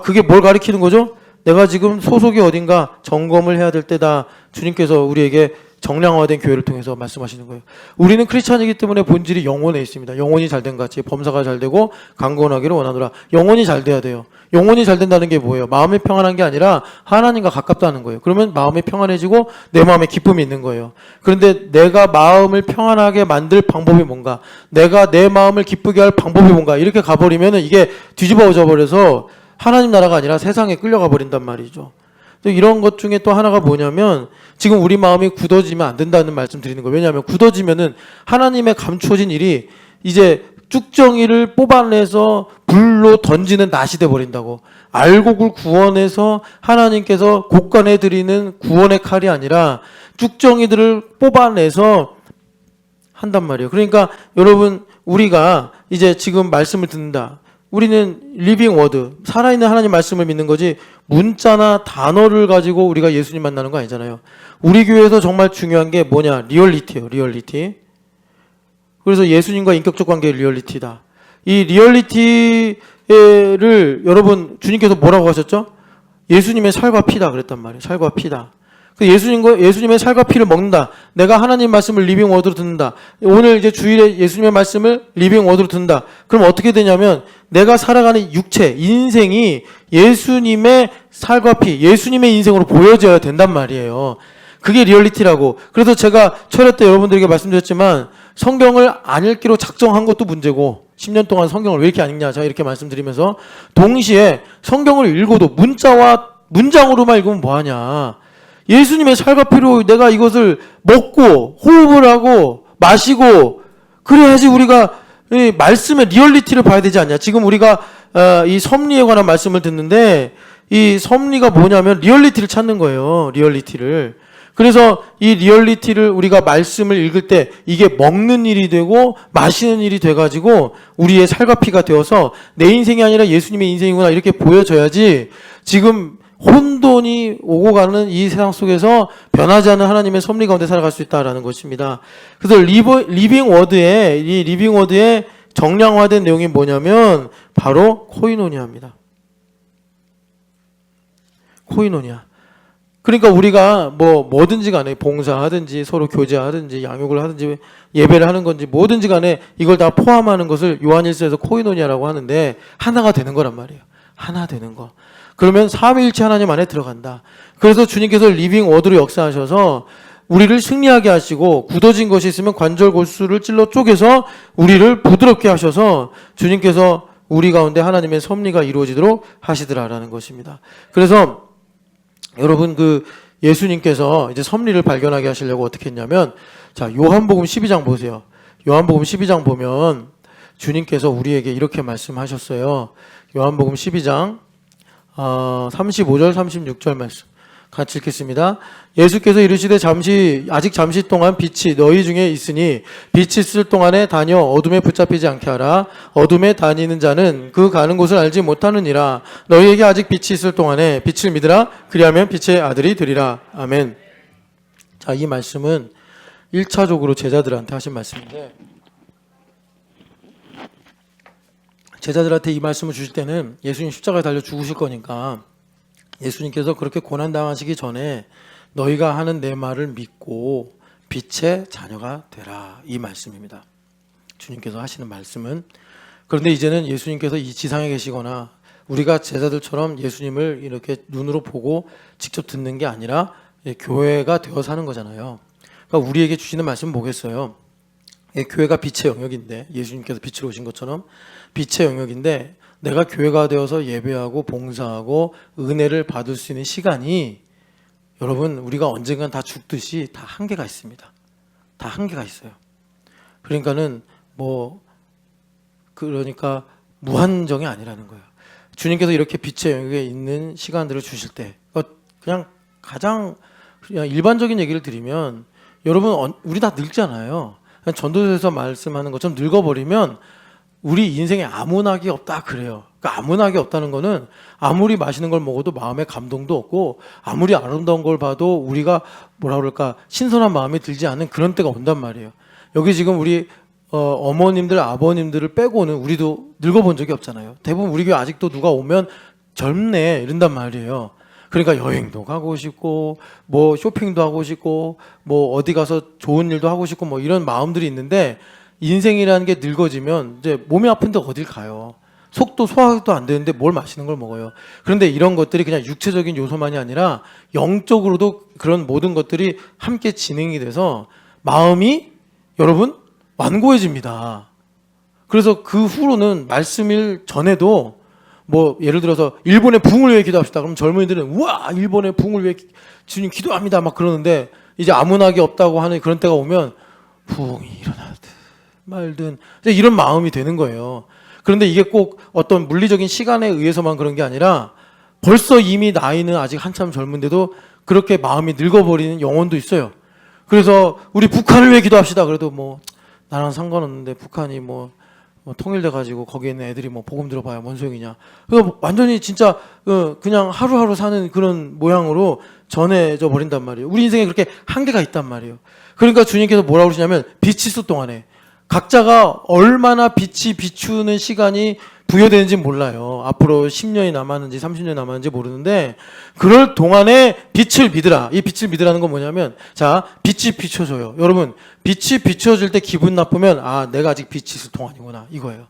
그게 뭘 가리키는 거죠? 내가 지금 소속이 어딘가 점검을 해야 될 때다. 주님께서 우리에게 정량화된 교회를 통해서 말씀하시는 거예요. 우리는 크리스찬이기 때문에 본질이 영혼에 있습니다. 영혼이 잘된 같이 범사가 잘 되고 강건하기를 원하노라. 영혼이 잘 돼야 돼요. 영혼이 잘 된다는 게 뭐예요? 마음이 평안한 게 아니라 하나님과 가깝다는 거예요. 그러면 마음이 평안해지고 내 마음에 기쁨이 있는 거예요. 그런데 내가 마음을 평안하게 만들 방법이 뭔가? 내가 내 마음을 기쁘게 할 방법이 뭔가? 이렇게 가버리면 이게 뒤집어져 버려서 하나님 나라가 아니라 세상에 끌려가 버린단 말이죠. 이런 것 중에 또 하나가 뭐냐면 지금 우리 마음이 굳어지면 안 된다는 말씀 드리는 거예요. 왜냐하면 굳어지면은 하나님의 감추어진 일이 이제 쭉정이를 뽑아내서 불로 던지는 낫이 돼버린다고. 알곡을 구원해서 하나님께서 곳간에 드리는 구원의 칼이 아니라 쭉정이들을 뽑아내서 한단 말이에요. 그러니까 여러분 우리가 이제 지금 말씀을 듣는다. 우리는 리빙 워드, 살아있는 하나님 말씀을 믿는 거지 문자나 단어를 가지고 우리가 예수님 만나는 거 아니잖아요. 우리 교회에서 정말 중요한 게 뭐냐? 리얼리티예요. 리얼리티. 그래서 예수님과 인격적 관계의 리얼리티다. 이 리얼리티를 여러분 주님께서 뭐라고 하셨죠? 예수님의 살과 피다 그랬단 말이에요. 살과 피다. 예수님의 살과 피를 먹는다. 내가 하나님 말씀을 리빙 워드로 듣는다. 오늘 이제 주일에 예수님의 말씀을 리빙 워드로 듣는다. 그럼 어떻게 되냐면 내가 살아가는 육체, 인생이 예수님의 살과 피, 예수님의 인생으로 보여져야 된단 말이에요. 그게 리얼리티라고. 그래서 제가 철회 때 여러분들에게 말씀드렸지만 성경을 안 읽기로 작정한 것도 문제고 10년 동안 성경을 왜 이렇게 안 읽냐 제가 이렇게 말씀드리면서 동시에 성경을 읽어도 문자와 문장으로만 읽으면 뭐하냐. 예수님의 살과 피로 내가 이것을 먹고 호흡을 하고 마시고 그래야지 우리가 이 말씀의 리얼리티를 봐야 되지 않냐. 지금 우리가 이 섭리에 관한 말씀을 듣는데 이 섭리가 뭐냐면 리얼리티를 찾는 거예요. 리얼리티를. 그래서 이 리얼리티를 우리가 말씀을 읽을 때 이게 먹는 일이 되고 마시는 일이 돼가지고 우리의 살과 피가 되어서 내 인생이 아니라 예수님의 인생이구나 이렇게 보여져야지 지금 혼돈이 오고 가는 이 세상 속에서 변하지 않는 하나님의 섭리 가운데 살아갈 수 있다라는 것입니다. 그래서 리빙 워드의 정량화된 내용이 뭐냐면 바로 코이노니아입니다. 코이노니아. 그러니까 우리가 뭐든지 간에 봉사하든지 서로 교제하든지 양육을 하든지 예배를 하는 건지 뭐든지 간에 이걸 다 포함하는 것을 요한일서에서 코이노니아라고 하는데 하나가 되는 거란 말이에요. 하나 되는 거. 그러면 삼위일체 하나님 안에 들어간다. 그래서 주님께서 리빙 워드로 역사하셔서 우리를 승리하게 하시고 굳어진 것이 있으면 관절 골수를 찔러 쪼개서 우리를 부드럽게 하셔서 주님께서 우리 가운데 하나님의 섭리가 이루어지도록 하시더라라는 것입니다. 그래서 여러분 예수님께서 이제 섭리를 발견하게 하시려고 어떻게 했냐면 자 요한복음 12장 보세요. 요한복음 12장 보면 주님께서 우리에게 이렇게 말씀하셨어요. 요한복음 12장 35절 36절 말씀 같이 읽겠습니다. 예수께서 이르시되 아직 잠시 동안 빛이 너희 중에 있으니 빛이 있을 동안에 다녀 어둠에 붙잡히지 않게 하라. 어둠에 다니는 자는 그 가는 곳을 알지 못하느니라. 너희에게 아직 빛이 있을 동안에 빛을 믿으라. 그리하면 빛의 아들이 되리라. 아멘. 자, 이 말씀은 1차적으로 제자들한테 하신 말씀인데 제자들한테 이 말씀을 주실 때는 예수님 십자가에 달려 죽으실 거니까 예수님께서 그렇게 고난당하시기 전에 너희가 하는 내 말을 믿고 빛의 자녀가 되라. 이 말씀입니다. 주님께서 하시는 말씀은. 그런데 이제는 예수님께서 이 지상에 계시거나 우리가 제자들처럼 예수님을 이렇게 눈으로 보고 직접 듣는 게 아니라 교회가 되어 사는 거잖아요. 그러니까 우리에게 주시는 말씀은 뭐겠어요? 교회가 빛의 영역인데 예수님께서 빛으로 오신 것처럼 빛의 영역인데 내가 교회가 되어서 예배하고 봉사하고 은혜를 받을 수 있는 시간이 여러분 우리가 언젠간 다 죽듯이 다 한계가 있습니다. 다 한계가 있어요. 그러니까 무한정이 아니라는 거예요. 주님께서 이렇게 빛의 영역에 있는 시간들을 주실 때 그냥 일반적인 얘기를 드리면 여러분 우리 다 늙잖아요. 전도서에서 말씀하는 것처럼 늙어버리면 우리 인생에 아무낙이 없다 그래요. 그러니까 아무낙이 없다는 거는 아무리 맛있는 걸 먹어도 마음에 감동도 없고 아무리 아름다운 걸 봐도 우리가 신선한 마음이 들지 않는 그런 때가 온단 말이에요. 여기 지금 우리 어머님들 아버님들을 빼고는 우리도 늙어본 적이 없잖아요. 대부분 우리 교회 아직도 누가 오면 젊네 이런단 말이에요. 그러니까 여행도 가고 싶고 뭐 쇼핑도 하고 싶고 뭐 어디 가서 좋은 일도 하고 싶고 뭐 이런 마음들이 있는데 인생이라는 게 늙어지면 이제 몸이 아픈데 어딜 가요. 속도 소화도 안 되는데 뭘 맛있는 걸 먹어요. 그런데 이런 것들이 그냥 육체적인 요소만이 아니라 영적으로도 그런 모든 것들이 함께 진행이 돼서 마음이 여러분 완고해집니다. 그래서 그 후로는 말씀일 전에도 뭐 예를 들어서 일본의 붕을 위해 기도합시다. 그럼 젊은이들은 우와 일본의 붕을 위해 주님 기도합니다 막 그러는데 이제 아무나기 없다고 하는 그런 때가 오면 붕이 일어나든 말든 이런 마음이 되는 거예요. 그런데 이게 꼭 어떤 물리적인 시간에 의해서만 그런 게 아니라 벌써 이미 나이는 아직 한참 젊은데도 그렇게 마음이 늙어버리는 영혼도 있어요. 그래서 우리 북한을 위해 기도합시다. 그래도 뭐 나랑 상관없는데 북한이 뭐 통일돼 가지고 거기에 있는 애들이 뭐 복음 들어봐야 뭔 소용이냐. 그러니까 완전히 진짜 그냥 하루하루 사는 그런 모양으로 전해져 버린단 말이에요. 우리 인생에 그렇게 한계가 있단 말이에요. 그러니까 주님께서 뭐라고 그러시냐면 빛이 있을 동안에 각자가 얼마나 빛이 비추는 시간이 부여되는지 몰라요. 앞으로 10년이 남았는지 30년이 남았는지 모르는데 그럴 동안에 빛을 믿으라. 이 빛을 믿으라는 건 뭐냐면 자 빛이 비춰져요. 여러분 빛이 비춰질 때 기분 나쁘면 아 내가 아직 빛이 있을 동안이구나 이거예요.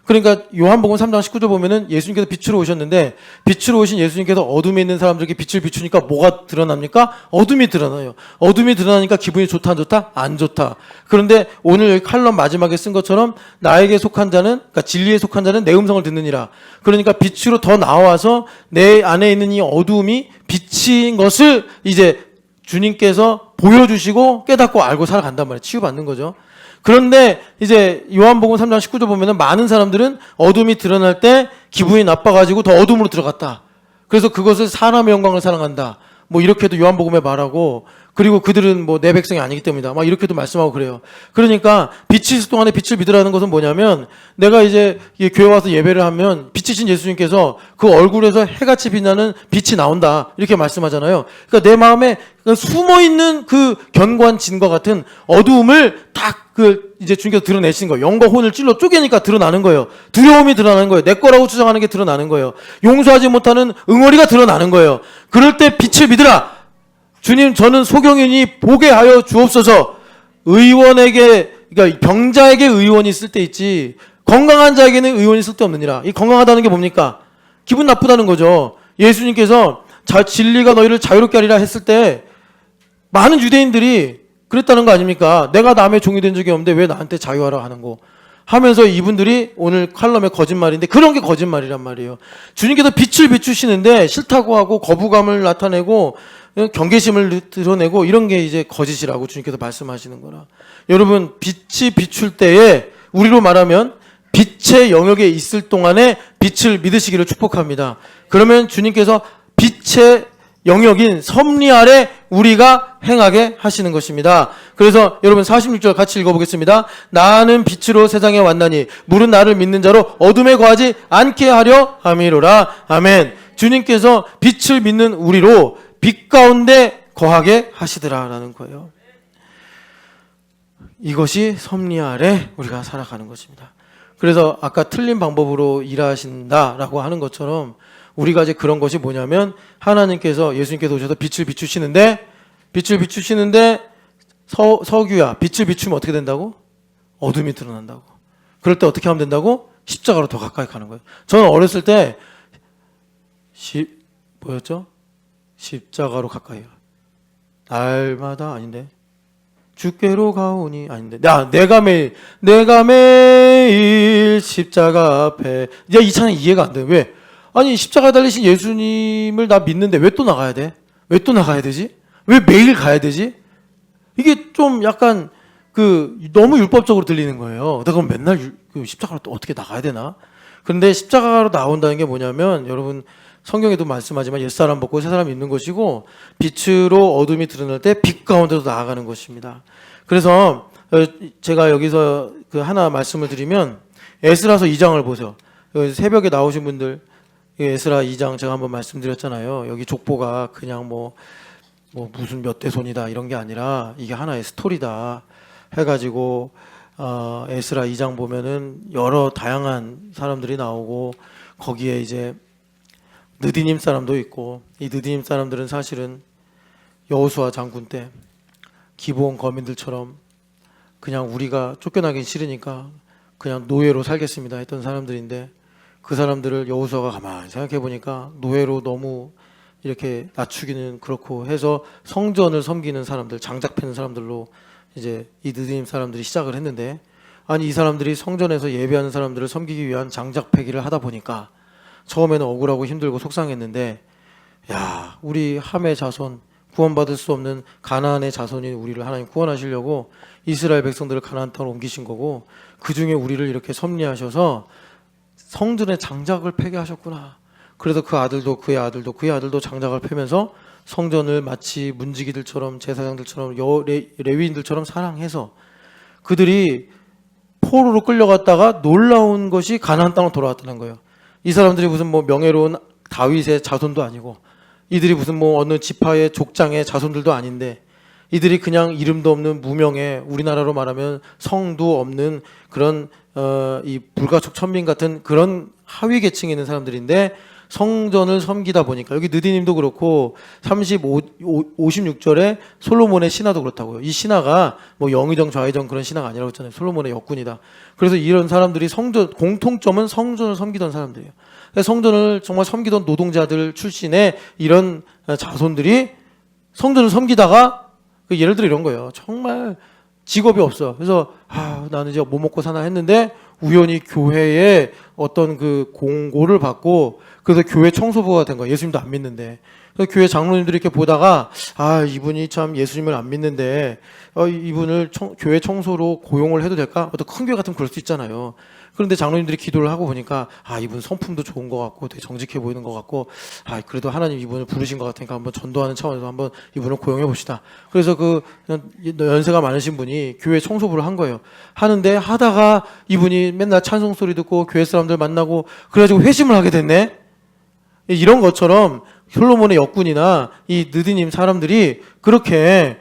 그러니까 요한복음 3장 19절 보면은 예수님께서 빛으로 오셨는데 빛으로 오신 예수님께서 어둠에 있는 사람들에게 빛을 비추니까 뭐가 드러납니까? 어둠이 드러나요. 어둠이 드러나니까 기분이 좋다 안 좋다? 안 좋다. 그런데 오늘 여기 칼럼 마지막에 쓴 것처럼 나에게 속한 자는 그러니까 진리에 속한 자는 내 음성을 듣느니라. 그러니까 빛으로 더 나와서 내 안에 있는 이 어둠이 빛인 것을 이제 주님께서 보여주시고 깨닫고 알고 살아간단 말이에요. 치유받는 거죠. 그런데 이제 요한복음 3장 19절 보면은 많은 사람들은 어둠이 드러날 때 기분이 나빠가지고 더 어둠으로 들어갔다. 그래서 그것을 사람의 영광을 사랑한다. 뭐 이렇게도 요한복음에 말하고 그리고 그들은 뭐 내 백성이 아니기 때문이다. 막 이렇게도 말씀하고 그래요. 그러니까 빛이 있을 동안에 빛을 믿으라는 것은 뭐냐면 내가 이제 교회 와서 예배를 하면 빛이신 예수님께서 그 얼굴에서 해같이 빛나는 빛이 나온다. 이렇게 말씀하잖아요. 그러니까 내 마음에 숨어있는 그 견고한진과 같은 어두움을 딱 이제 주님께서 드러내신 거예요. 영과 혼을 찔러 쪼개니까 드러나는 거예요. 두려움이 드러나는 거예요. 내 거라고 주장하는 게 드러나는 거예요. 용서하지 못하는 응어리가 드러나는 거예요. 그럴 때 빛을 믿으라. 주님 저는 소경이니 보게 하여 주옵소서. 의원에게 그러니까 병자에게 의원이 있을 때 있지 건강한 자에게는 의원이 있을 때 없느니라. 이 건강하다는 게 뭡니까? 기분 나쁘다는 거죠. 예수님께서 진리가 너희를 자유롭게 하리라 했을 때 많은 유대인들이 그랬다는 거 아닙니까? 내가 남의 종이 된 적이 없는데 왜 나한테 자유하라 하는 거 하면서 이분들이 오늘 칼럼의 거짓말인데 그런 게 거짓말이란 말이에요. 주님께서 빛을 비추시는데 싫다고 하고 거부감을 나타내고 경계심을 드러내고 이런 게 이제 거짓이라고 주님께서 말씀하시는 거라. 여러분 빛이 비출 때에 우리로 말하면 빛의 영역에 있을 동안에 빛을 믿으시기를 축복합니다. 그러면 주님께서 빛의 영역인 섭리 아래 우리가 행하게 하시는 것입니다. 그래서 여러분 46절 같이 읽어보겠습니다. 나는 빛으로 세상에 왔나니 물은 나를 믿는 자로 어둠에 거하지 않게 하려 함이로라. 아멘. 주님께서 빛을 믿는 우리로 빛 가운데 거하게 하시더라라는 거예요. 이것이 섭리 아래 우리가 살아가는 것입니다. 그래서 아까 틀린 방법으로 일하신다라고 하는 것처럼 우리가 이제 그런 것이 뭐냐면 하나님께서 예수님께서 오셔서 빛을 비추시는데 서규야 빛을 비추면 어떻게 된다고? 어둠이 드러난다고. 그럴 때 어떻게 하면 된다고? 십자가로 더 가까이 가는 거예요. 저는 어렸을 때 뭐였죠? 십자가로 가까이 날마다 아닌데 주께로 가오니 아닌데 내가 매일 십자가 앞에 이 찬양 이해가 안 돼. 왜? 아니 십자가 달리신 예수님을 나 믿는데 왜 또 나가야 돼? 왜 또 나가야 되지? 왜 매일 가야 되지? 이게 좀 약간 너무 율법적으로 들리는 거예요. 내가 그럼 맨날 십자가로 또 어떻게 나가야 되나? 그런데 십자가로 나온다는 게 뭐냐면 여러분 성경에도 말씀하지만 옛사람 벗고 새사람 입는 것이고 빛으로 어둠이 드러날 때 빛 가운데로 나아가는 것입니다. 그래서 제가 여기서 하나 말씀을 드리면 에스라서 2장을 보세요. 새벽에 나오신 분들 에스라 2장 제가 한번 말씀드렸잖아요. 여기 족보가 그냥 뭐 무슨 몇 대 손이다 이런 게 아니라 이게 하나의 스토리다 해가지고 에스라 2장 보면은 여러 다양한 사람들이 나오고 거기에 이제 느디님 사람도 있고, 이 느디님 사람들은 사실은 여호수아 장군 때 기브온 거민들처럼 그냥 우리가 쫓겨나긴 싫으니까 그냥 노예로 살겠습니다 했던 사람들인데, 그 사람들을 여호수아가 가만히 생각해 보니까 노예로 너무 이렇게 낮추기는 그렇고 해서 성전을 섬기는 사람들, 장작 패는 사람들로 이제 이 느디님 사람들이 시작을 했는데, 아니 이 사람들이 성전에서 예배하는 사람들을 섬기기 위한 장작 패기를 하다 보니까 처음에는 억울하고 힘들고 속상했는데, 야, 우리 함의 자손, 구원받을 수 없는 가나안의 자손인 우리를 하나님 구원하시려고 이스라엘 백성들을 가나안 땅으로 옮기신 거고, 그 중에 우리를 이렇게 섭리하셔서 성전에 장작을 패게 하셨구나. 그래서 그 아들도 그의 아들도 그의 아들도 장작을 패면서 성전을 마치 문지기들처럼 제사장들처럼 레위인들처럼 사랑해서 그들이 포로로 끌려갔다가 놀라운 것이 가나안 땅으로 돌아왔다는 거예요. 이 사람들이 무슨 뭐 명예로운 다윗의 자손도 아니고, 이들이 무슨 뭐 어느 지파의 족장의 자손들도 아닌데, 이들이 그냥 이름도 없는 무명의, 우리나라로 말하면 성도 없는 그런 이 불가촉 천민 같은 그런 하위 계층에 있는 사람들인데, 성전을 섬기다 보니까, 여기 느디님도 그렇고 56절에 솔로몬의 신하도 그렇다고요. 이 신하가 뭐 영의정 좌의정 그런 신하가 아니라고 했잖아요. 솔로몬의 역군이다. 그래서 이런 사람들이 성전, 공통점은 성전을 섬기던 사람들이에요. 성전을 정말 섬기던 노동자들 출신의 이런 자손들이 성전을 섬기다가, 예를 들어 이런 거예요. 정말 직업이 없어. 그래서 나는 이제 뭐 먹고 사나 했는데 우연히 교회에 어떤 그 공고를 받고, 그래서 교회 청소부가 된 거야. 예수님도 안 믿는데. 그래서 교회 장로님들이 이렇게 보다가, 이분이 참 예수님을 안 믿는데 이분을 교회 청소로 고용을 해도 될까? 어떤 큰 교회 같으면 그럴 수 있잖아요. 그런데 장로님들이 기도를 하고 보니까 이분 성품도 좋은 것 같고 되게 정직해 보이는 것 같고, 그래도 하나님 이분을 부르신 것 같으니까 한번 전도하는 차원에서 한번 이분을 고용해 봅시다. 그래서 그 연세가 많으신 분이 교회 청소부를 한 거예요. 하는데 하다가 이분이 맨날 찬송 소리 듣고 교회 사람들 만나고 그래가지고 회심을 하게 됐네. 이런 것처럼 솔로몬의 역군이나 이 느디님 사람들이 그렇게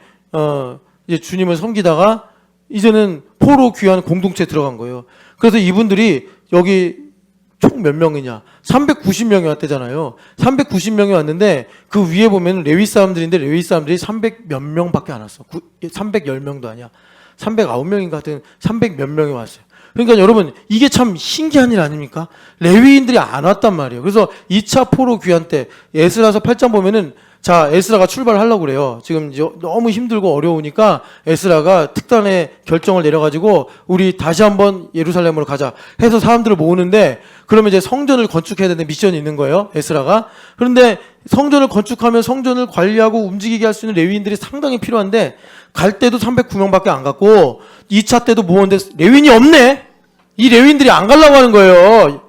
이제 주님을 섬기다가 이제는 포로 귀환 공동체에 들어간 거예요. 그래서 이분들이 여기 총 몇 명이냐? 390명이 왔대잖아요. 390명이 왔는데 그 위에 보면 레위 사람들인데, 레위 사람들이 300 몇 명밖에 안 왔어. 310명도 아니야. 309명인가 하여튼 300 몇 명이 왔어요. 그러니까 여러분, 이게 참 신기한 일 아닙니까? 레위인들이 안 왔단 말이에요. 그래서 2차 포로 귀환 때 에스라서 8장 보면은, 자, 에스라가 출발하려고 그래요. 지금 너무 힘들고 어려우니까 에스라가 특단의 결정을 내려가지고 우리 다시 한번 예루살렘으로 가자 해서 사람들을 모으는데, 그러면 이제 성전을 건축해야 되는 미션이 있는 거예요, 에스라가. 그런데 성전을 건축하면 성전을 관리하고 움직이게 할 수 있는 레위인들이 상당히 필요한데, 갈 때도 309명밖에 안 갔고 2차 때도 모았는데 레위인이 없네. 이 레위인들이 안 가려고 하는 거예요.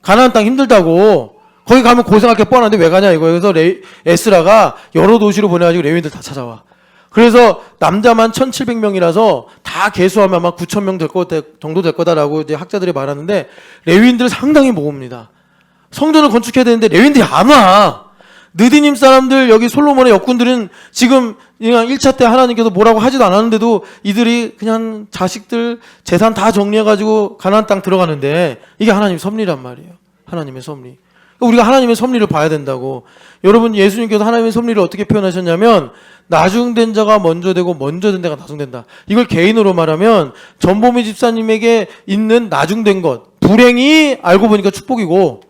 가나안 땅 힘들다고. 거기 가면 고생할 게 뻔한데 왜 가냐 이거예요. 그래서 에스라가 여러 도시로 보내가지고 레위인들 다 찾아와. 그래서 남자만 1,700명이라서 다 계수하면 아마 9,000명 정도 될 거다라고 이제 학자들이 말하는데, 레위인들 상당히 모읍니다. 성전을 건축해야 되는데 레위인들이 안 와. 느디님 사람들, 여기 솔로몬의 역군들은 지금 그냥 1차 때 하나님께서 뭐라고 하지도 않았는데도 이들이 그냥 자식들 재산 다 정리해가지고 가나안 땅 들어가는데, 이게 하나님의 섭리란 말이에요. 하나님의 섭리. 우리가 하나님의 섭리를 봐야 된다고. 여러분, 예수님께서 하나님의 섭리를 어떻게 표현하셨냐면, 나중된 자가 먼저 되고 먼저 된 자가 나중된다. 이걸 개인으로 말하면 전보미 집사님에게 있는 나중된 것, 불행이 알고 보니까 축복이고,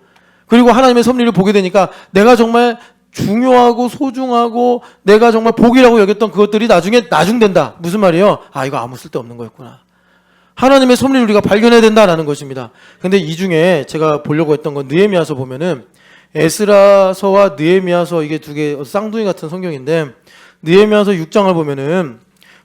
그리고 하나님의 섭리를 보게 되니까 내가 정말 중요하고 소중하고 내가 정말 복이라고 여겼던 그것들이 나중에 나중된다. 무슨 말이에요? 이거 아무 쓸데없는 거였구나. 하나님의 섭리를 우리가 발견해야 된다라는 것입니다. 근데 이 중에 제가 보려고 했던 건 느헤미야서 보면은, 에스라서와 느헤미야서, 이게 두 개 쌍둥이 같은 성경인데, 느헤미야서 6장을 보면은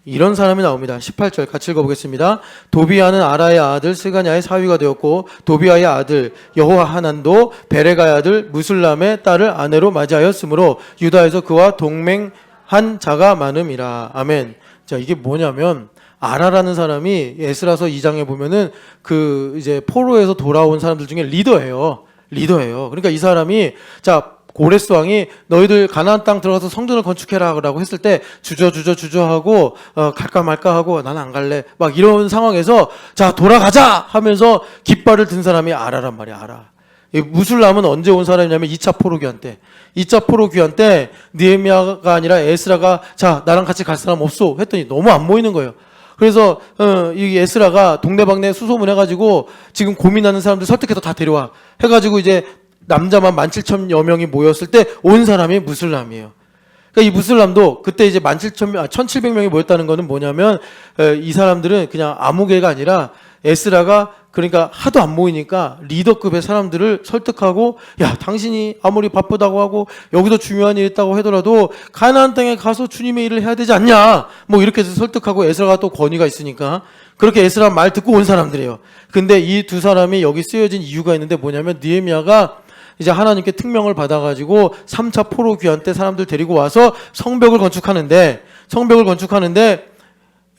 이런 사람이 나옵니다. 18절 같이 읽어보겠습니다. 도비아는 아라의 아들 스가냐의 사위가 되었고, 도비아의 아들 여호하난도 베레가의 아들 무슬람의 딸을 아내로 맞이하였으므로 유다에서 그와 동맹한 자가 많음이라. 아멘. 자, 이게 뭐냐면, 아라라는 사람이 에스라서 2장에 보면은 그 이제 포로에서 돌아온 사람들 중에 리더예요. 그러니까 이 사람이, 자, 고레스 왕이 너희들 가나안 땅 들어가서 성전을 건축해라라고 했을 때 주저하고 갈까 말까 하고 나는 안 갈래 막 이런 상황에서, 자, 돌아가자 하면서 깃발을 든 사람이 아라란 말이야. 아라. 이 무술람은 언제 온 사람이냐면 2차 포로 귀환 때. 2차 포로 귀환 때 느헤미야가 아니라 에스라가 자 나랑 같이 갈 사람 없어 했더니 너무 안 모이는 거예요. 그래서 이 에스라가 동네방네 수소문 해가지고 지금 고민하는 사람들 설득해서 다 데려와 해가지고 이제 남자만 17,000여 명이 모였을 때 온 사람이 무술람이에요. 그러니까 이 무슬람도 그때 이제 1,700명이 모였다는 거는 뭐냐면 이 사람들은 그냥 아무개가 아니라 에스라가 그러니까 하도 안 모이니까 리더급의 사람들을 설득하고 야 당신이 아무리 바쁘다고 하고 여기도 중요한 일 있다고 하더라도 가나안 땅에 가서 주님의 일을 해야 되지 않냐 뭐 이렇게 해서 설득하고 에스라가 또 권위가 있으니까 그렇게 에스라 말 듣고 온 사람들이에요. 근데 이 두 사람이 여기 쓰여진 이유가 있는데 뭐냐면 느헤미야가 이제 하나님께 특명을 받아가지고 3차 포로 귀환 때 사람들 데리고 와서 성벽을 건축하는데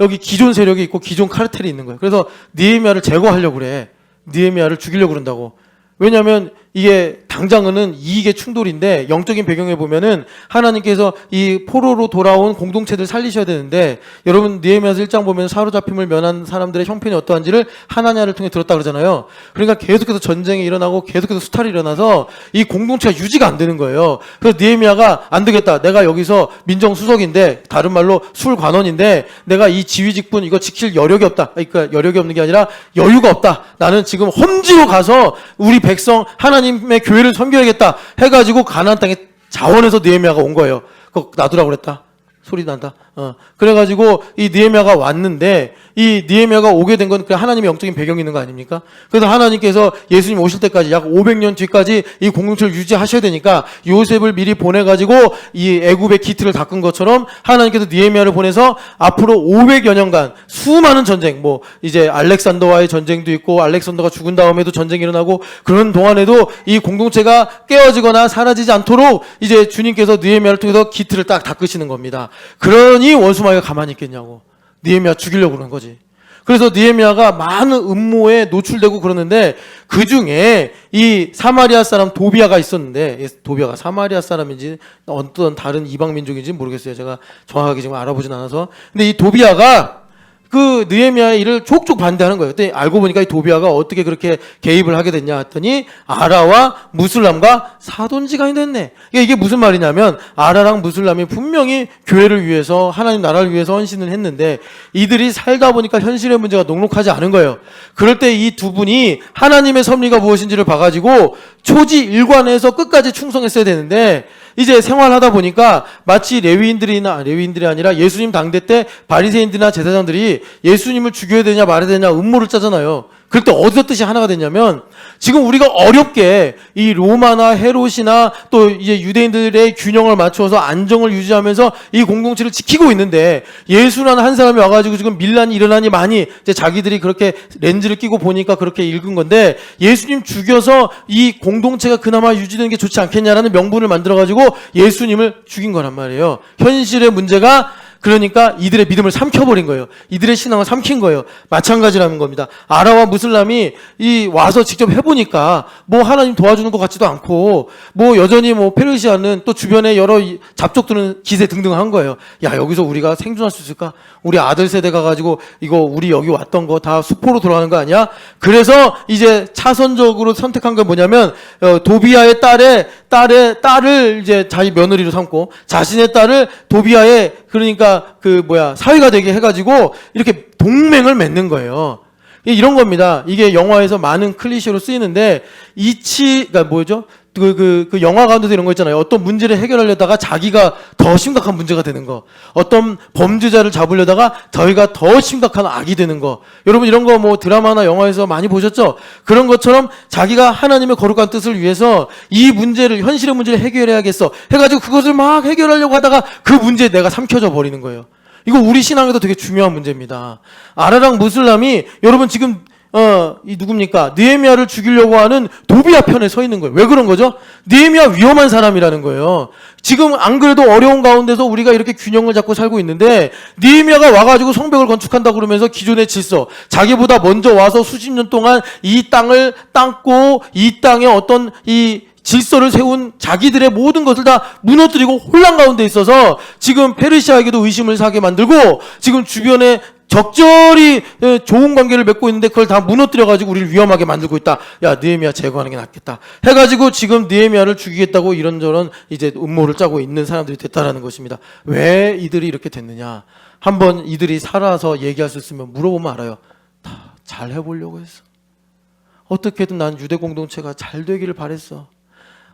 여기 기존 세력이 있고 기존 카르텔이 있는 거예요. 그래서 느헤미야를 제거하려고 그래. 느헤미야를 죽이려고 그런다고. 왜냐하면 이게 당장은 이익의 충돌인데 영적인 배경에 보면은 하나님께서 이 포로로 돌아온 공동체들 살리셔야 되는데 여러분 느헤미야서 1장 보면 사로잡힘을 면한 사람들의 형편이 어떠한지를 하나냐를 통해 들었다 그러잖아요. 그러니까 계속해서 전쟁이 일어나고 계속해서 수탈이 일어나서 이 공동체가 유지가 안 되는 거예요. 그래서 느헤미야가 안 되겠다. 내가 여기서 민정수석인데 다른 말로 술관원인데 내가 이 지휘직분 이거 지킬 여력이 없다. 그러니까 여력이 없는 게 아니라 여유가 없다. 나는 지금 험지로 가서 우리 백성 하나님의 교회를 섬겨야겠다 해가지고 가나안 땅에 자원해서 느헤미야가 온 거예요. 그거 놔두라고 그랬다. 소리 난다. 그래가지고 이 느헤미야가 왔는데 이 느헤미야가 오게 된 건 하나님의 영적인 배경이 있는 거 아닙니까? 그래서 하나님께서 예수님 오실 때까지 약 500년 뒤까지 이 공동체를 유지하셔야 되니까 요셉을 미리 보내가지고 이 애굽의 기틀을 닦은 것처럼 하나님께서 느헤미야를 보내서 앞으로 500여 년간 수많은 전쟁, 뭐 이제 알렉산더와의 전쟁도 있고 알렉산더가 죽은 다음에도 전쟁이 일어나고 그런 동안에도 이 공동체가 깨어지거나 사라지지 않도록 이제 주님께서 느헤미야를 통해서 기틀을 딱 닦으시는 겁니다. 그러니 원수마귀가 가만히 있겠냐고. 느헤미야 죽이려고 그러는 거지. 그래서 느헤미야가 많은 음모에 노출되고 그러는데 그 중에 이 사마리아 사람 도비아가 있었는데 도비아가 사마리아 사람인지 어떤 다른 이방 민족인지 모르겠어요. 제가 정확하게 지금 알아보진 않아서. 근데 이 도비아가 그 느헤미야의 일을 족족 반대하는 거예요. 근데 알고 보니까 이 도비아가 어떻게 그렇게 개입을 하게 됐냐 했더니 아라와 무슬람과 사돈지간이 됐네. 이게 무슨 말이냐면 아라랑 무슬람이 분명히 교회를 위해서 하나님 나라를 위해서 헌신을 했는데 이들이 살다 보니까 현실의 문제가 녹록하지 않은 거예요. 그럴 때 이 두 분이 하나님의 섭리가 무엇인지를 봐가지고 초지 일관해서 끝까지 충성했어야 되는데 이제 생활하다 보니까 마치 레위인들이 아니라 예수님 당대 때 바리새인들이나 제사장들이 예수님을 죽여야 되냐 말아야 되냐 음모를 짜잖아요. 그럴 때 어디서 뜻이 하나가 됐냐면 지금 우리가 어렵게 이 로마나 헤롯이나 또 이제 유대인들의 균형을 맞추어서 안정을 유지하면서 이 공동체를 지키고 있는데 예수라는 한 사람이 와가지고 지금 밀란이 일어나니 많이 이제 자기들이 그렇게 렌즈를 끼고 보니까 그렇게 읽은 건데 예수님 죽여서 이 공동체가 그나마 유지되는 게 좋지 않겠냐라는 명분을 만들어가지고 예수님을 죽인 거란 말이에요. 현실의 문제가 그러니까 이들의 믿음을 삼켜버린 거예요. 이들의 신앙을 삼킨 거예요. 마찬가지라는 겁니다. 아라와 무슬람이 와서 직접 해보니까 뭐 하나님 도와주는 것 같지도 않고 뭐 여전히 뭐 페르시아는 또 주변에 여러 잡족들은 기세 등등한 거예요. 야 여기서 우리가 생존할 수 있을까? 우리 아들 세대 가가지고 이거 우리 여기 왔던 거 다 수포로 돌아가는 거 아니야? 그래서 이제 차선적으로 선택한 건 뭐냐면 도비아의 딸을 이제 자기 며느리로 삼고 자신의 딸을 도비아의 그러니까 사위가 되게 해가지고 이렇게 동맹을 맺는 거예요. 이런 겁니다. 이게 영화에서 많은 클리셰로 쓰이는데 그러니까 뭐죠? 그 영화 가운데도 이런 거 있잖아요. 어떤 문제를 해결하려다가 자기가 더 심각한 문제가 되는 거. 어떤 범죄자를 잡으려다가 저희가 더 심각한 악이 되는 거. 여러분 이런 거 뭐 드라마나 영화에서 많이 보셨죠? 그런 것처럼 자기가 하나님의 거룩한 뜻을 위해서 이 문제를 현실의 문제를 해결해야겠어 해가지고 그것을 막 해결하려고 하다가 그 문제에 내가 삼켜져 버리는 거예요. 이거 우리 신앙에도 되게 중요한 문제입니다. 아라랑 무슬람이 여러분 지금 이 누굽니까? 느헤미야를 죽이려고 하는 도비아 편에 서 있는 거예요. 왜 그런 거죠? 느헤미야 위험한 사람이라는 거예요. 지금 안 그래도 어려운 가운데서 우리가 이렇게 균형을 잡고 살고 있는데 느헤미야가 와가지고 성벽을 건축한다 그러면서 기존의 질서, 자기보다 먼저 와서 수십 년 동안 이 땅을 땅고 이 땅에 어떤 이 질서를 세운 자기들의 모든 것을 다 무너뜨리고 혼란 가운데 있어서 지금 페르시아에게도 의심을 사게 만들고 지금 주변에 적절히 좋은 관계를 맺고 있는데 그걸 다 무너뜨려가지고 우리를 위험하게 만들고 있다. 야, 느헤미야 제거하는 게 낫겠다. 해가지고 지금 느헤미야를 죽이겠다고 이런저런 이제 음모를 짜고 있는 사람들이 됐다라는 것입니다. 왜 이들이 이렇게 됐느냐? 한번 이들이 살아서 얘기할 수 있으면 물어보면 알아요. 다 잘 해보려고 했어. 어떻게든 난 유대 공동체가 잘 되기를 바랬어.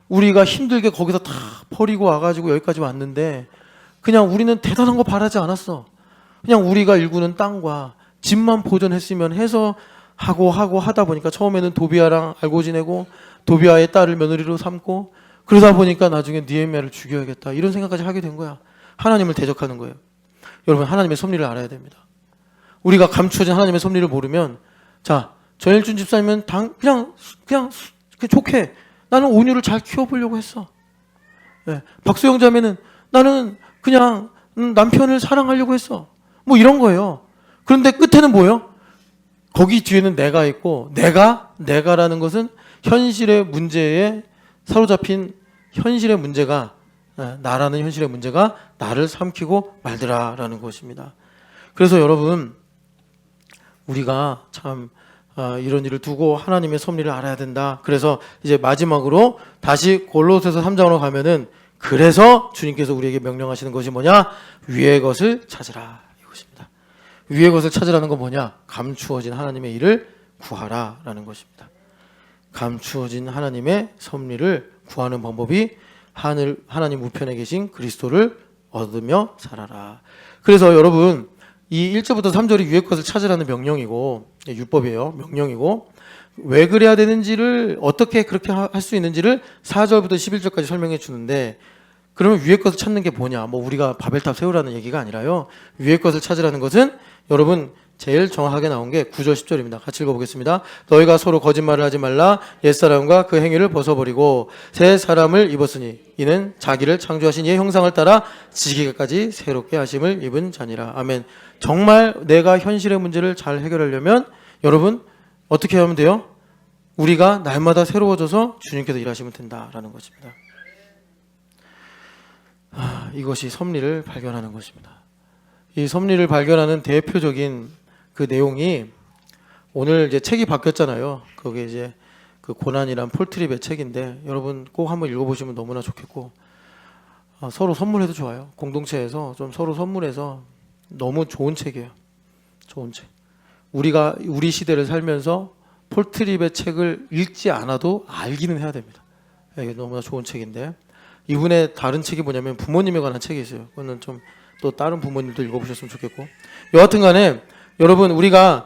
우리가 힘들게 거기서 다 버리고 와가지고 여기까지 왔는데 그냥 우리는 대단한 거 바라지 않았어. 그냥 우리가 일구는 땅과 집만 보존했으면 해서 하고 하다 보니까 처음에는 도비아랑 알고 지내고 도비아의 딸을 며느리로 삼고 그러다 보니까 나중에 느헤미야를 죽여야겠다 이런 생각까지 하게 된 거야. 하나님을 대적하는 거예요. 여러분, 하나님의 섭리를 알아야 됩니다. 우리가 감추어진 하나님의 섭리를 모르면, 자, 전일준 집사님은 그냥 좋게 나는 온유를 잘 키워보려고 했어. 네. 박소영 자매는 나는 그냥 남편을 사랑하려고 했어. 뭐 이런 거예요. 그런데 끝에는 뭐예요? 거기 뒤에는 내가 있고, 내가라는 것은 현실의 문제에 사로잡힌 현실의 문제가, 나라는 현실의 문제가 나를 삼키고 말더라라는 것입니다. 그래서 여러분, 우리가 참 이런 일을 두고 하나님의 섭리를 알아야 된다. 그래서 이제 마지막으로 다시 골로새서 3장으로 가면은, 그래서 주님께서 우리에게 명령하시는 것이 뭐냐? 위의 것을 찾으라, 이것입니다. 위의 것을 찾으라는 건 뭐냐? 감추어진 하나님의 일을 구하라라는 것입니다. 감추어진 하나님의 섭리를 구하는 방법이 하나님 우편에 계신 그리스도를 얻으며 살아라. 그래서 여러분, 이 1절부터 3절이 위의 것을 찾으라는 명령이고, 율법이에요. 명령이고, 왜 그래야 되는지를, 어떻게 그렇게 할 수 있는지를 4절부터 11절까지 설명해 주는데, 그러면 위의 것을 찾는 게 뭐냐? 뭐 우리가 바벨탑 세우라는 얘기가 아니라요. 위의 것을 찾으라는 것은 여러분 제일 정확하게 나온 게 9절 10절입니다. 같이 읽어보겠습니다. 너희가 서로 거짓말을 하지 말라. 옛사람과 그 행위를 벗어버리고 새 사람을 입었으니 이는 자기를 창조하신 이의 형상을 따라 지기까지 새롭게 하심을 입은 자니라. 아멘. 정말 내가 현실의 문제를 잘 해결하려면 여러분 어떻게 하면 돼요? 우리가 날마다 새로워져서 주님께서 일하시면 된다라는 것입니다. 이것이 섭리를 발견하는 것입니다. 이 섭리를 발견하는 대표적인 그 내용이, 오늘 이제 책이 바뀌었잖아요. 그게 이제 그 고난이란 폴트립의 책인데 여러분 꼭 한번 읽어보시면 너무나 좋겠고, 서로 선물해도 좋아요. 공동체에서 좀 서로 선물해서 너무 좋은 책이에요. 좋은 책. 우리가 우리 시대를 살면서 폴트립의 책을 읽지 않아도 알기는 해야 됩니다. 이게 너무나 좋은 책인데, 이분의 다른 책이 뭐냐면 부모님에 관한 책이 있어요. 그거는 좀 또 다른 부모님도 읽어보셨으면 좋겠고, 여하튼 간에 여러분 우리가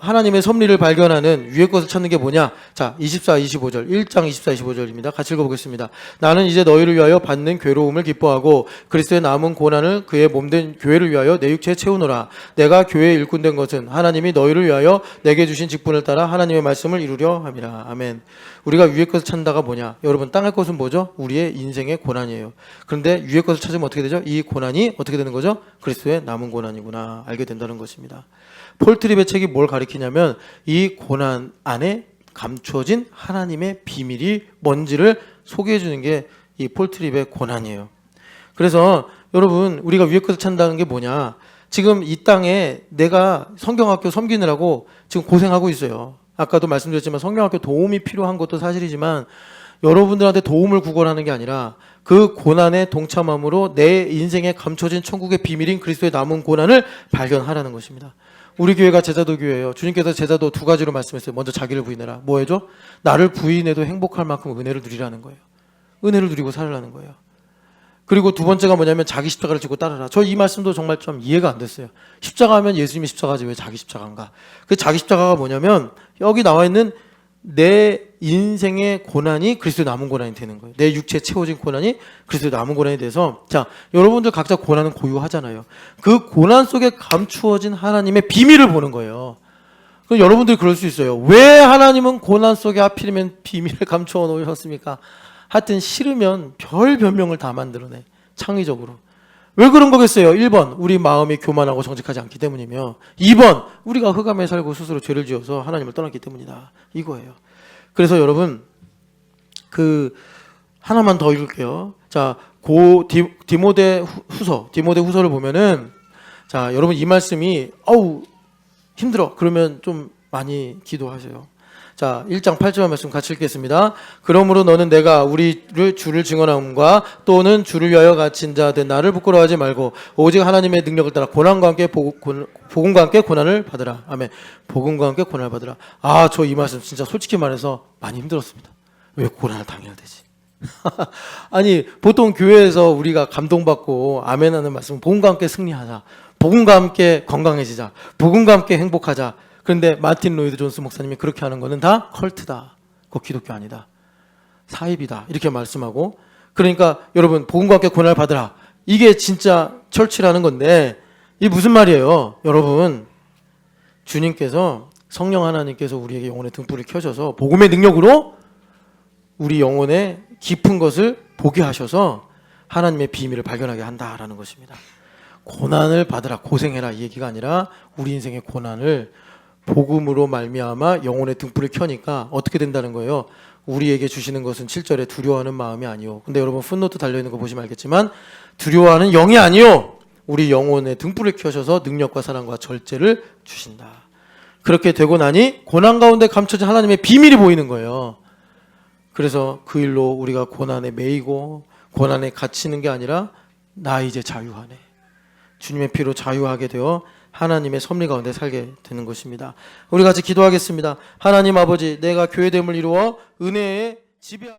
하나님의 섭리를 발견하는 위의 것을 찾는 게 뭐냐? 자, 24, 25절, 1장 24, 25절입니다. 같이 읽어보겠습니다. 나는 이제 너희를 위하여 받는 괴로움을 기뻐하고 그리스도의 남은 고난을 그의 몸된 교회를 위하여 내 육체에 채우노라. 내가 교회의 일꾼 된 것은 하나님이 너희를 위하여 내게 주신 직분을 따라 하나님의 말씀을 이루려 함이라. 아멘. 우리가 위의 것을 찾는다가 뭐냐? 여러분, 땅의 것은 뭐죠? 우리의 인생의 고난이에요. 그런데 위의 것을 찾으면 어떻게 되죠? 이 고난이 어떻게 되는 거죠? 그리스도의 남은 고난이구나 알게 된다는 것입니다. 폴트립의 책이 뭘 가리키냐면 이 고난 안에 감추어진 하나님의 비밀이 뭔지를 소개해 주는 게 이 폴트립의 고난이에요. 그래서 여러분, 우리가 위의 것을 찾는다는 게 뭐냐? 지금 이 땅에 내가 성경학교 섬기느라고 지금 고생하고 있어요. 아까도 말씀드렸지만 성경학교 도움이 필요한 것도 사실이지만 여러분들한테 도움을 구걸하는 게 아니라 그 고난에 동참함으로 내 인생에 감춰진 천국의 비밀인 그리스도의 남은 고난을 발견하라는 것입니다. 우리 교회가 제자도 교회예요. 주님께서 제자도 두 가지로 말씀했어요. 먼저 자기를 부인해라. 뭐 해줘? 나를 부인해도 행복할 만큼 은혜를 누리라는 거예요. 은혜를 누리고 살으라는 거예요. 그리고 두 번째가 뭐냐면 자기 십자가를 지고 따르라. 저 이 말씀도 정말 좀 이해가 안 됐어요. 십자가 하면 예수님이 십자가지 왜 자기 십자가인가? 그 자기 십자가가 뭐냐면 여기 나와 있는 내 인생의 고난이 그리스도의 남은 고난이 되는 거예요. 내 육체에 채워진 고난이 그리스도의 남은 고난이 돼서, 자, 여러분들 각자 고난은 고유하잖아요. 그 고난 속에 감추어진 하나님의 비밀을 보는 거예요. 그럼 여러분들이 그럴 수 있어요. 왜 하나님은 고난 속에 하필이면 비밀을 감추어 놓으셨습니까? 하여튼 싫으면 별 변명을 다 만들어내. 창의적으로. 왜 그런 거겠어요? 1번, 우리 마음이 교만하고 정직하지 않기 때문이며, 2번, 우리가 흑암에 살고 스스로 죄를 지어서 하나님을 떠났기 때문이다. 이거예요. 그래서 여러분, 하나만 더 읽을게요. 자, 디모데 후서를 보면은, 자, 여러분 이 말씀이 어우 힘들어. 그러면 좀 많이 기도하세요. 자, 1장 8절 말씀 같이 읽겠습니다. 그러므로 너는 내가 우리를 주를 증언함과 또는 주를 위하여 갇힌 자 된 나를 부끄러워하지 말고 오직 하나님의 능력을 따라 고난과 함께 복음과 함께 고난을 받으라. 아멘. 복음과 함께 고난을 받으라. 아, 저 이 말씀 진짜 솔직히 말해서 많이 힘들었습니다. 왜 고난을 당해야 되지? 아니, 보통 교회에서 우리가 감동받고 아멘하는 말씀은 복음과 함께 승리하자, 복음과 함께 건강해지자, 복음과 함께 행복하자. 그런데 마틴 로이드 존스 목사님이 그렇게 하는 거는 다 컬트다. 그거 기독교 아니다. 사입이다. 이렇게 말씀하고, 그러니까 여러분 복음과 함께 고난을 받으라. 이게 진짜 철치라는 건데, 이게 무슨 말이에요? 여러분, 주님께서, 성령 하나님께서 우리에게 영혼의 등불을 켜셔서 복음의 능력으로 우리 영혼의 깊은 것을 보게 하셔서 하나님의 비밀을 발견하게 한다라는 것입니다. 고난을 받으라, 고생해라 이 얘기가 아니라 우리 인생의 고난을 복음으로 말미암아 영혼의 등불을 켜니까 어떻게 된다는 거예요? 우리에게 주시는 것은 7절에 두려워하는 마음이 아니요. 근데 여러분 풋노트 달려있는 거 보시면 알겠지만 두려워하는 영이 아니요. 우리 영혼의 등불을 켜셔서 능력과 사랑과 절제를 주신다. 그렇게 되고 나니 고난 가운데 감춰진 하나님의 비밀이 보이는 거예요. 그래서 그 일로 우리가 고난에 매이고 고난에 갇히는 게 아니라 나 이제 자유하네. 주님의 피로 자유하게 되어 하나님의 섭리 가운데 살게 되는 것입니다. 우리 같이 기도하겠습니다. 하나님 아버지, 내가 교회됨을 이루어 은혜의 지배